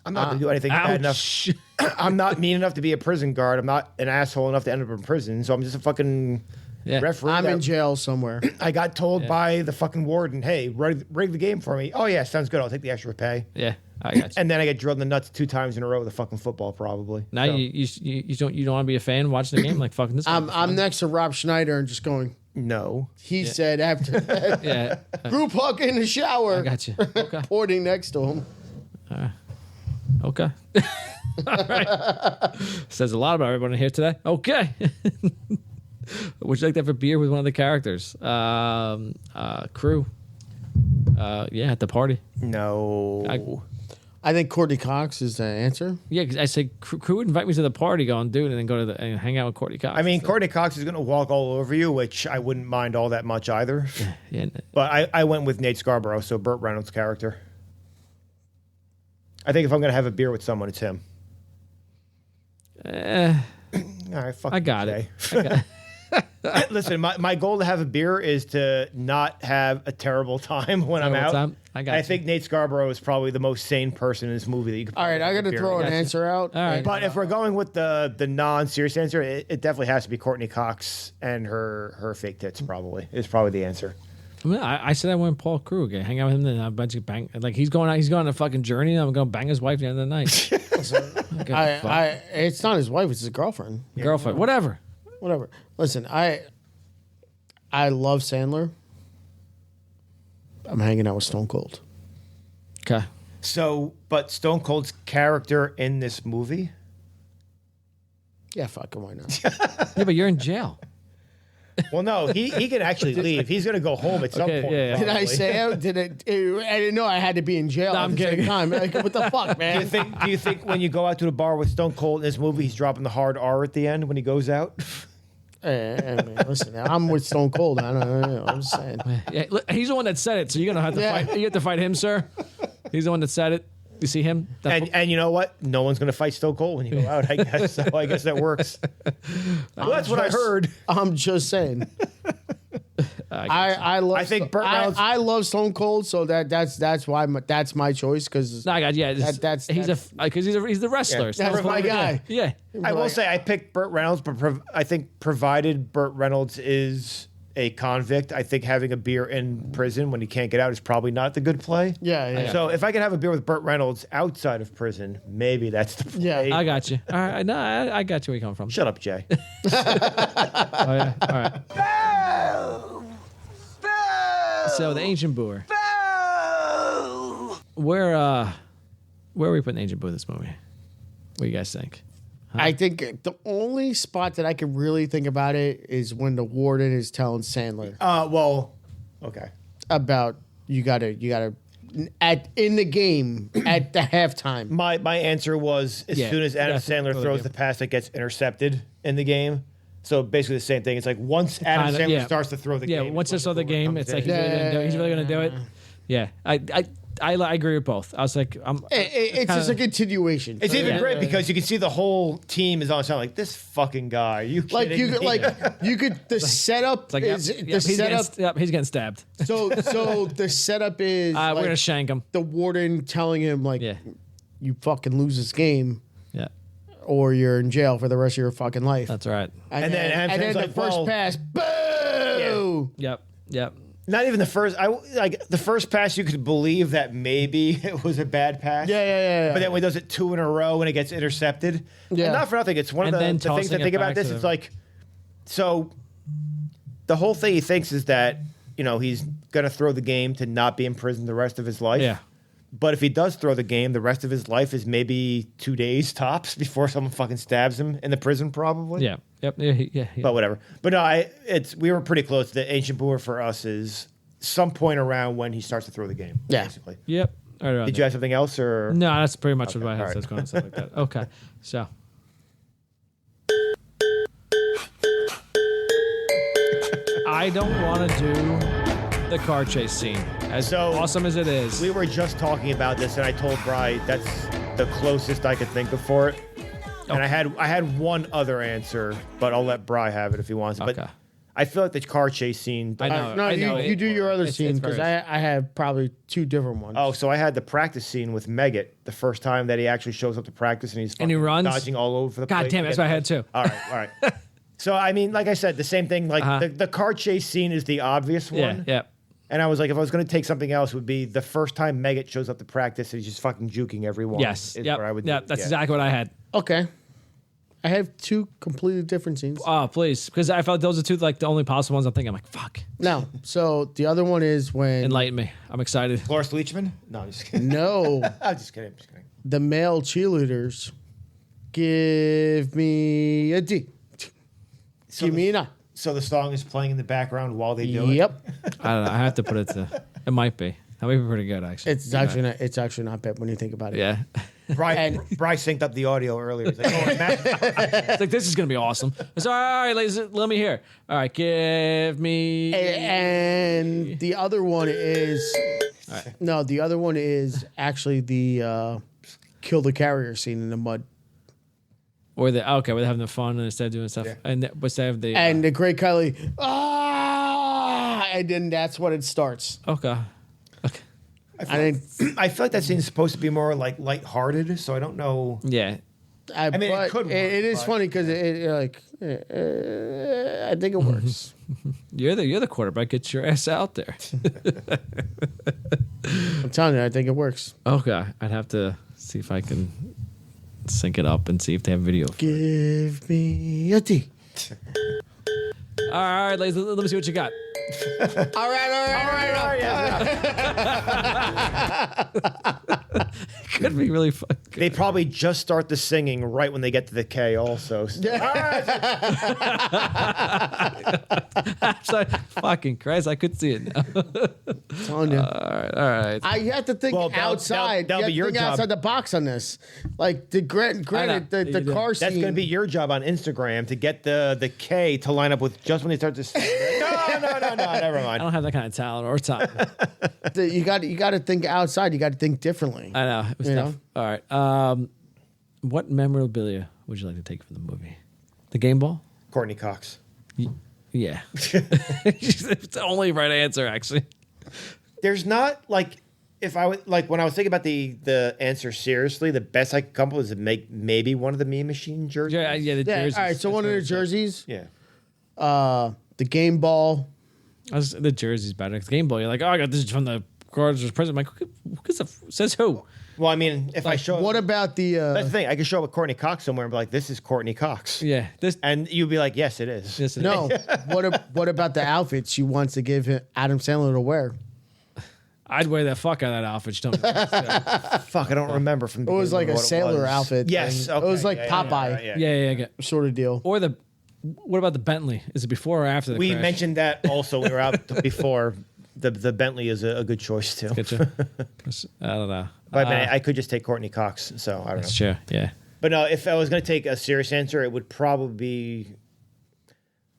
I'm not gonna do anything bad enough. I'm not mean enough to be a prison guard. I'm not an asshole enough to end up in prison. So I'm just a fucking referee. I'm in jail somewhere. I got told by the fucking warden, hey, rig the game for me. Oh, yeah, sounds good. I'll take the extra pay. Yeah. I got you. And then I get drilled in the nuts 2 times in a row with a fucking football, probably. Now So, you don't want to be a fan watching the game like fucking this. I'm next to Rob Schneider and just going. no. He said after that, Yeah, group hug in the shower. I got you. Okay. Reporting next to him. Okay. All right. Says a lot about everyone here today. Okay. Would you like to have a beer with one of the characters? Crew. Yeah, at the party. No. I think Courtney Cox is the answer. Yeah, because I say crew would invite me to the party, going, dude, and then go to and hang out with Courtney Cox. I mean, Courtney Cox is going to walk all over you, which I wouldn't mind all that much either. Yeah. But I went with Nate Scarborough, so Burt Reynolds' character. I think if I'm going to have a beer with someone, it's him. All right, fuck I got Jay. it. Listen, my goal to have a beer is to not have a terrible time when I'm out. I think Nate Scarborough is probably the most sane person in this movie that you could. All right, I got to throw an answer out. All right. But if we're going with the non-serious answer, it definitely has to be Courtney Cox and her fake tits. Probably is probably the answer. I mean, I said I went Paul Crew again, hang out with him, then a bunch of bang. Like he's going on a fucking journey. And I'm going to bang his wife at the end of the night. It's not his wife; it's his girlfriend. Girlfriend, whatever. Listen, I love Sandler. I'm hanging out with Stone Cold. Okay. So, but Stone Cold's character in this movie? Yeah, fuck him, why not? Yeah, but you're in jail. Well, no, he can actually leave. He's going to go home at some point. Yeah. Did I say it? I didn't know I had to be in jail at the same time. Like, what the fuck, man? Do you think when you go out to the bar with Stone Cold in this movie, he's dropping the hard R at the end when he goes out? Hey, man, listen, I'm with Stone Cold. I don't know. I'm just saying. Yeah, look, he's the one that said it, so you're gonna have to fight. You have to fight him, sir. He's the one that said it. You see him? And you know what? No one's going to fight Stone Cold when you go out, I guess. So I guess that works. Well, that's what I heard. I'm just saying. I love. I think Burt Reynolds. I love Stone Cold, so that's why that's my choice because No, I got he's the wrestler. Yeah, So that's my guy. Yeah. I will say I picked Burt Reynolds, but I think provided Burt Reynolds is a convict, I think having a beer in prison when he can't get out is probably not the good play. Yeah. So if I can have a beer with Burt Reynolds outside of prison, maybe that's the play. I got you. All right. No, I got you where you come from. Shut up, Jay. Oh, yeah. All right. So the Ancient Boer. Where are we putting Ancient Boer in this movie? What do you guys think? I think the only spot that I can really think about it is when the warden is telling Sandler. Okay. About you gotta in the game at the halftime. My answer was as soon as Adam Sandler throws the pass that gets intercepted in the game. So basically the same thing. It's like once Adam Sandler starts to throw the game. Yeah, once they throw the game, it's like he's really gonna do it. Yeah, I agree with both. I was like, it's just a continuation. It's even great because you can see the whole team is on sound like this fucking guy. You could the setup is the setup. He's getting stabbed. So the setup is we're gonna shank him. The warden telling him you fucking lose this game. Yeah. Or you're in jail for the rest of your fucking life. That's right. And then the first pass, boo! Yep. Not even the first. The first pass, you could believe that maybe it was a bad pass. Yeah. But then when he does it 2 in a row and it gets intercepted, yeah. And not for nothing. It's one of the things I think about this. It's like, so the whole thing he thinks is that he's gonna throw the game to not be in prison the rest of his life. Yeah. But if he does throw the game, the rest of his life is maybe 2 days tops before someone fucking stabs him in the prison, probably. Yeah. Yep. Yeah. But whatever. But no, we were pretty close. The Ancient Boer for us is some point around when he starts to throw the game. Yeah. Basically. Yep. Right. Did you have something else or? No, that's pretty much what I had. Right. So it's going stuff like that. Okay. So. I don't want to do the car chase scene. As awesome as it is. We were just talking about this, and I told Bri that's the closest I could think of for it. And I had one other answer, but I'll let Bri have it if he wants. Okay. But I feel like the car chase scene. I know. You do your other scene because I have probably 2 different ones. Oh, so I had the practice scene with Megget the first time that he actually shows up to practice and he runs dodging all over the place. God damn it, that's what I had too. All right. So I mean, like I said, the same thing. Like the car chase scene is the obvious one. Yeah. And I was like, if I was going to take something else, it would be the first time Megat shows up to practice and he's just fucking juking everyone. Yes. is Yep. where I would. Yeah, that's exactly what I had. Okay. I have two completely different scenes. Oh, please. Because I felt those are two like the only possible ones I'm thinking. I'm like, fuck. No. So the other one is when Enlighten me. I'm excited. Cloris Leachman? No, I'm just kidding. no, I'm just kidding. the male cheerleaders give me a D. Give me an I. So the song is playing in the background while they do it? Yep. I don't know. I have to put it to. It might be. That might be pretty good, actually. It's actually not. It's actually not bad when you think about it. Yeah. Bryce synced up the audio earlier. He's like, oh, It's like, this is going to be awesome. It's all right, ladies. Let me hear. All right, give me. And the other one is no. The other one is actually the kill the carrier scene in the mud. Or the okay, we're having the fun and instead of doing stuff, and but they have the and the great Kylie, and then that's when it starts. Okay. I feel like that scene is supposed to be more like lighthearted, so I don't know. Yeah. I mean, but it could work, it is but- funny because I think it works. You're the quarterback. Get your ass out there. I'm telling you, I think it works. Okay, I'd have to see if I can sync it up and see if they have video. Give me a D. All right, ladies. Let me see what you got. All right. Could be really fun. They probably just start the singing right when they get to the K also. Sorry, fucking Christ, I could see it now. Telling you. All right. I have to think outside. that'll be you your have to think job. outside the box on this. Like the granted, the car scene. That's going to be your job on Instagram to get the K to line up with just when they start to sing. No, never I mind. don't have that kind of talent or time. You got to think outside. You got to think differently. I know. It was You tough. All right. What memorabilia would you like to take from the movie? The game ball? Courtney Cox. Yeah. It's the only right answer, actually. There's not like if I would like when I was thinking about the answer seriously, the best I could come up with is to make maybe one of the Mean Machine jerseys. Yeah, the jerseys. All right. So one of the jerseys. Yeah. The game ball. The jersey's better. The game ball, you're like, oh, I got this from the Guardians present. I'm like, says who? Well, I mean, if I show What about the? that's the thing. I could show up with Courtney Cox somewhere and be like, "This is Courtney Cox." Yeah. And you'd be like, "Yes, it is." This is No. What about the outfit she wants to give Adam Sandler to wear? I'd wear the fuck out of that outfit. Tell me. Fuck, I don't remember from. It was like a sailor outfit. Yes, thing. It was like Popeye Yeah. sort of deal. Or what about the Bentley? Is it before or after the We crash? mentioned that also. We were out before. The Bentley is a good choice too. Get you. I don't know. But I mean, I could just take Courtney Cox, so I don't know. That's true. Yeah. But no, if I was going to take a serious answer, it would probably be.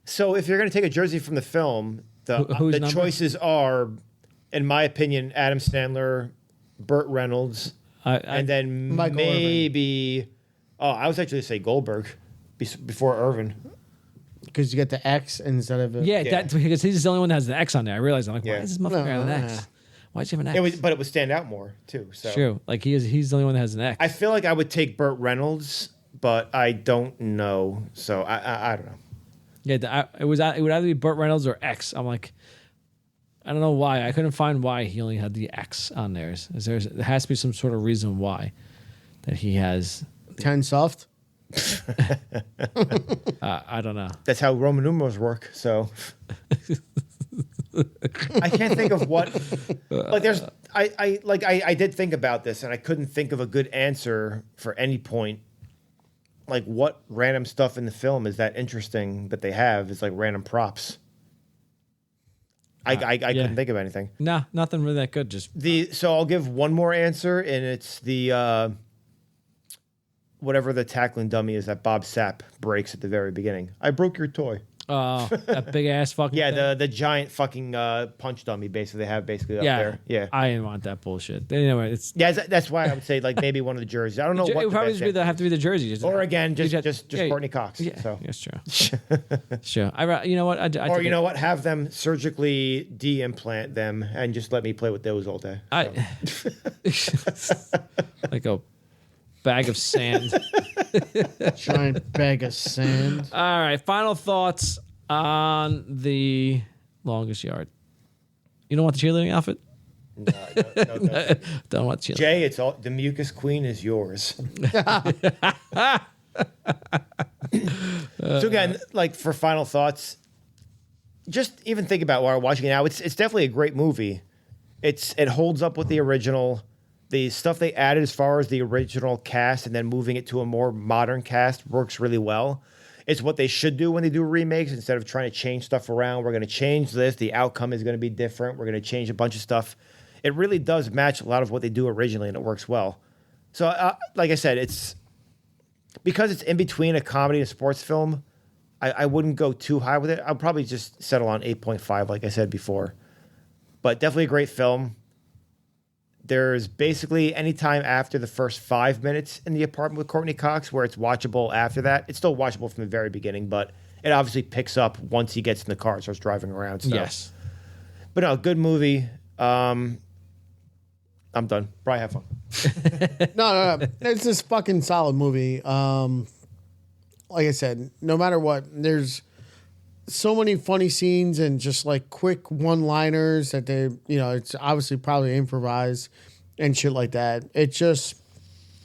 So if you're going to take a jersey from the film, Whose the number? choices are, in my opinion, Adam Sandler, Burt Reynolds, and then Michael maybe. Oh, I was actually going to say Goldberg before Irvin. Because you get the X instead of a, Yeah, that because he's the only one that has an X on there. I realized I'm like, Yeah. why is this motherfucker have an X? Why does he have an X? But it would stand out more too. So True. Like he's the only one that has an X. I feel like I would take Burt Reynolds, but I don't know. So I don't know. Yeah, it would either be Burt Reynolds or X. I'm like, I don't know why. I couldn't find why he only had the X on there. There has to be some sort of reason why that he has 10 soft. I don't know. That's how Roman numerals work. So I can't think of what. Like there's I did think about this and I couldn't think of a good answer for any point. Like what random stuff in the film is that interesting that they have is like random props. I couldn't think of anything. Nah, nothing really that good. Just So I'll give one more answer and it's the whatever the tackling dummy is that Bob Sapp breaks at the very beginning. I broke your toy. That big ass fucking thing. the giant fucking punch dummy basically they have basically up Yeah, there. Yeah. I didn't want that bullshit. Anyway, it's That's why I would say like maybe one of the jerseys. I don't know it what would the probably best just have to be the jersey. or again, just yeah, Courtney Cox. Yeah, So that's true. Sure. You know what? or you know what? Have them surgically de-implant them and just let me play with those all day. Like a bag of sand. Giant bag of sand. All right. Final thoughts on the longest yard. You don't want the cheerleading outfit? No, Don't want the cheerleading. Jay, it's all the mucus queen is yours. So again, like for final thoughts, just even think about while watching it now. It's definitely a great movie. It holds up with the original. The stuff they added as far as the original cast and then moving it to a more modern cast works really well. It's what they should do when they do remakes instead of trying to change stuff around. We're going to change this. The outcome is going to be different. We're going to change a bunch of stuff. It really does match a lot of what they do originally, and it works well. So, like I said, because it's in between a comedy and a sports film, I wouldn't go too high with it. I'll probably just settle on 8.5, like I said before. But definitely a great film. There's basically any time after the first 5 minutes in the apartment with Courtney Cox where it's watchable after that. It's still watchable from the very beginning, but it obviously picks up once he gets in the car and starts driving around. So. Yes. But no, good movie. I'm done. Brian, have fun. No. It's this fucking solid movie. Like I said, no matter what, there's so many funny scenes and just like quick one-liners that they, it's obviously probably improvised and shit like that. It's just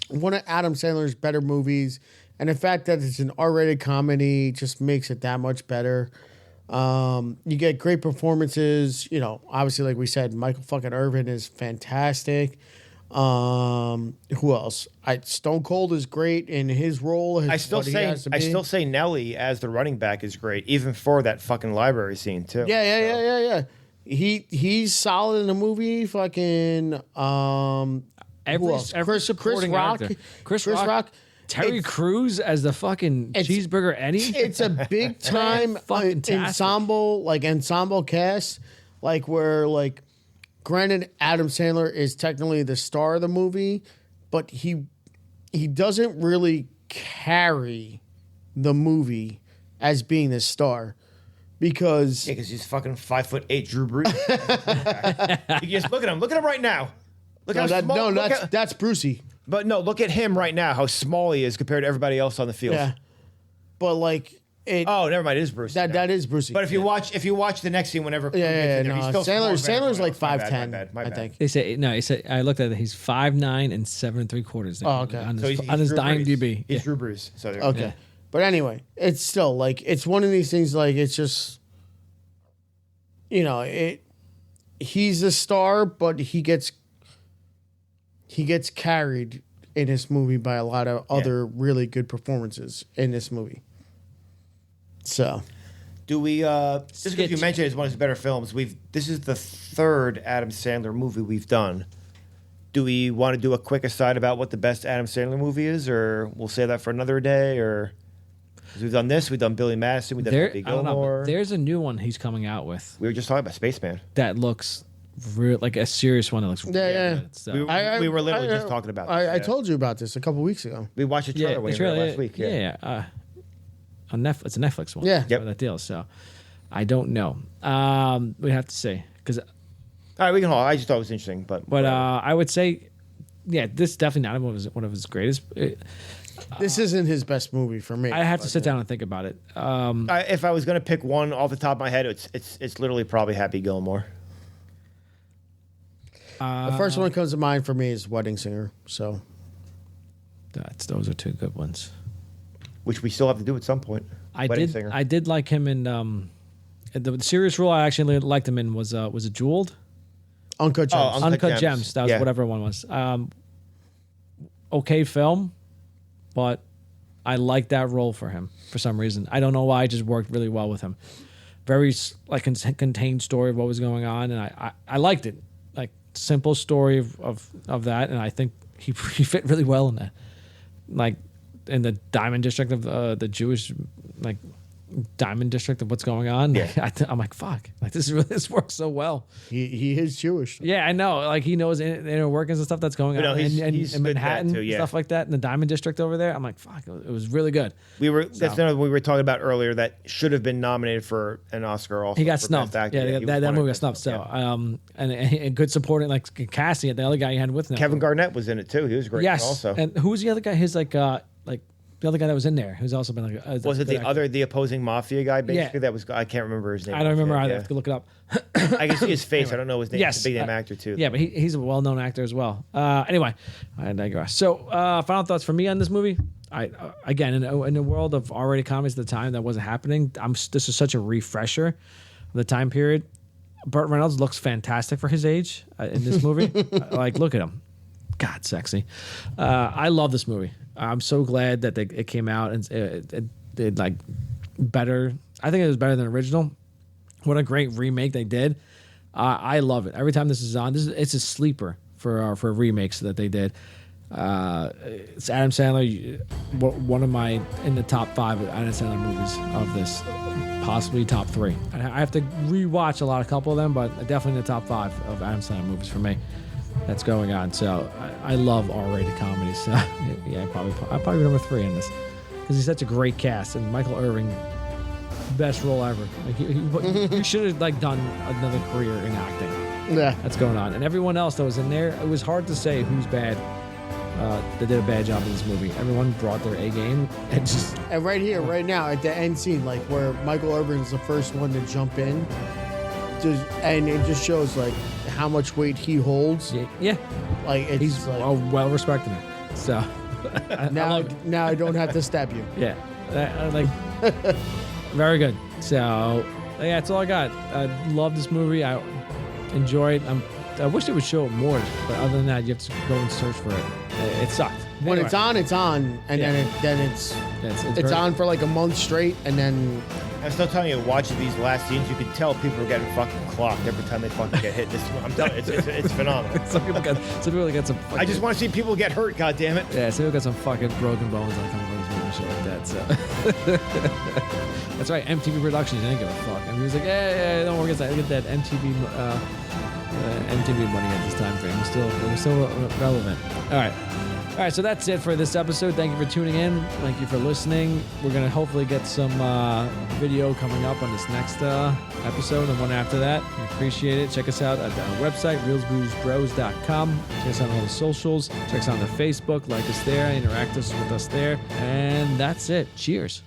one of Adam Sandler's better movies. And the fact that it's an R-rated comedy just makes it that much better. You get great performances. Obviously, like we said, Michael fucking Irvin is fantastic. Who else? Stone Cold is great in his role. I still say Nelly as the running back is great, even for that fucking library scene too. Yeah. He's solid in the movie. Fucking Chris Rock. Chris Rock. Terry Crews as the fucking cheeseburger Eddie. It's a big time ensemble cast, where granted, Adam Sandler is technically the star of the movie, but he doesn't really carry the movie as being the star because he's fucking 5'8" Drew Brees. You just look at him. Look at him right now. That's Brucey. But no, look at him right now. How small he is compared to everybody else on the field. Yeah, but never mind. It is Brucey. That is Brucey. But if you watch the next scene, whenever he's still Sandler's like 5'10". My bad. I think. They say He said I looked at it. He's 5'9" and 7 3/4. Oh, okay. On his IMDb. He's Drew Brees. So okay. Yeah. But anyway, it's still it's one of these things. It's just he's a star, but he gets carried in this movie by a lot of other really good performances in this movie. So, do we? Just because you mentioned it's one of his better films, this is the third Adam Sandler movie we've done. Do we want to do a quick aside about what the best Adam Sandler movie is, or we'll save that for another day? Or 'cause we've done this, we've done Billy Madison, we've done Happy Gilmore. There's a new one he's coming out with. We were just talking about Spaceman. That looks like a serious one. That looks good. So. We were literally just talking about this. I told you about this a couple weeks ago. We watched a trailer last week. On Netflix, it's a Netflix one. Yeah, that deal. So I don't know. We have to see because. All right, we can hold. I just thought it was interesting, but I would say, this definitely not one of his greatest. This isn't his best movie for me. I have to sit down and think about it. If I was going to pick one off the top of my head, it's literally probably Happy Gilmore. The first one that comes to mind for me is Wedding Singer. So those are two good ones. Which we still have to do at some point. I did like him in the serious role. I actually liked him in was it Jeweled? Uncut Gems. Uncut Gems. That was whatever one was. Okay film, but I liked that role for him for some reason. I don't know why. It just worked really well with him. Very contained story of what was going on, and I liked it. Simple story of that, and I think he fit really well in that. In the Diamond District of the Jewish Diamond District of what's going on. Yeah. I'm like, fuck, this works so well. He is Jewish. Yeah, I know. He knows the inner workings and stuff that's going on in Manhattan, too, stuff like that, in the Diamond District over there. I'm like, fuck, it was really good. That's another we were talking about earlier that should have been nominated for an Oscar. Also, he got snubbed. That movie got snubbed. So, and good supporting casting. The other guy he had with him, Kevin Garnett was in it too. He was great. Yes, also. And who was the other guy? His the other guy that was in there, who's also been like a, Was it the opposing mafia guy? Basically, Yeah. that was. I can't remember his name. I don't remember offhand, either. I yeah. have to look it up. I can see his face. Anyway. I don't know his name. Yes, He's a big name actor too. Yeah, but he's a well-known actor as well. Anyway, I digress. So, final thoughts for me on this movie. I again in the world of R-rated comedies at the time that wasn't happening. This is such a refresher of the time period. Burt Reynolds looks fantastic for his age in this movie. Like, look at him. God, sexy. I love this movie. I'm so glad that it came out and it did like better. I think it was better than the original. What a great remake they did. I love it. Every time this is on, it's a sleeper for remakes that they did. It's Adam Sandler, one of my in the top 5 Adam Sandler movies of this, possibly top 3. I have to rewatch a couple of them, but definitely in the top 5 of Adam Sandler movies for me. That's going on. So I love R-rated comedies. So, yeah, I'll probably number 3 in this because he's such a great cast, and Michael Irving, best role ever. Like he should have like done another career in acting. Yeah, that's going on. And everyone else that was in there, it was hard to say who's bad. They did a bad job in this movie. Everyone brought their A game. And right here, right now, at the end scene, like where Michael Irvin's the first one to jump in, and it just shows like how much weight he holds. Yeah. Like he's like, well respected it. So now I don't have to stab you. Yeah, very good. So yeah, that's all I got. I love this movie. I enjoy it. I wish it would show it more, but other than that, you have to go and search for it. It sucked. When Anyway. it's on, and then it's very- on for like a month straight, and then I'm still telling you, watching these last scenes, you can tell people are getting fucking clocked every time they fucking get hit. I'm telling you, it's phenomenal. some people got some. I just want to see people get hurt. God damn it! Yeah, some people got some fucking broken bones on coming from this movie and shit like that. So that's right. MTV Productions didn't give a fuck. And he was like, yeah, don't worry, get that MTV money at this time frame. It was still relevant. All right, so that's it for this episode. Thank you for tuning in. Thank you for listening. We're going to hopefully get some video coming up on this next episode and one after that. We appreciate it. Check us out at our website, reelsboozbros.com. Check us out on all the socials. Check us out on the Facebook. Like us there. Interact with us there. And that's it. Cheers.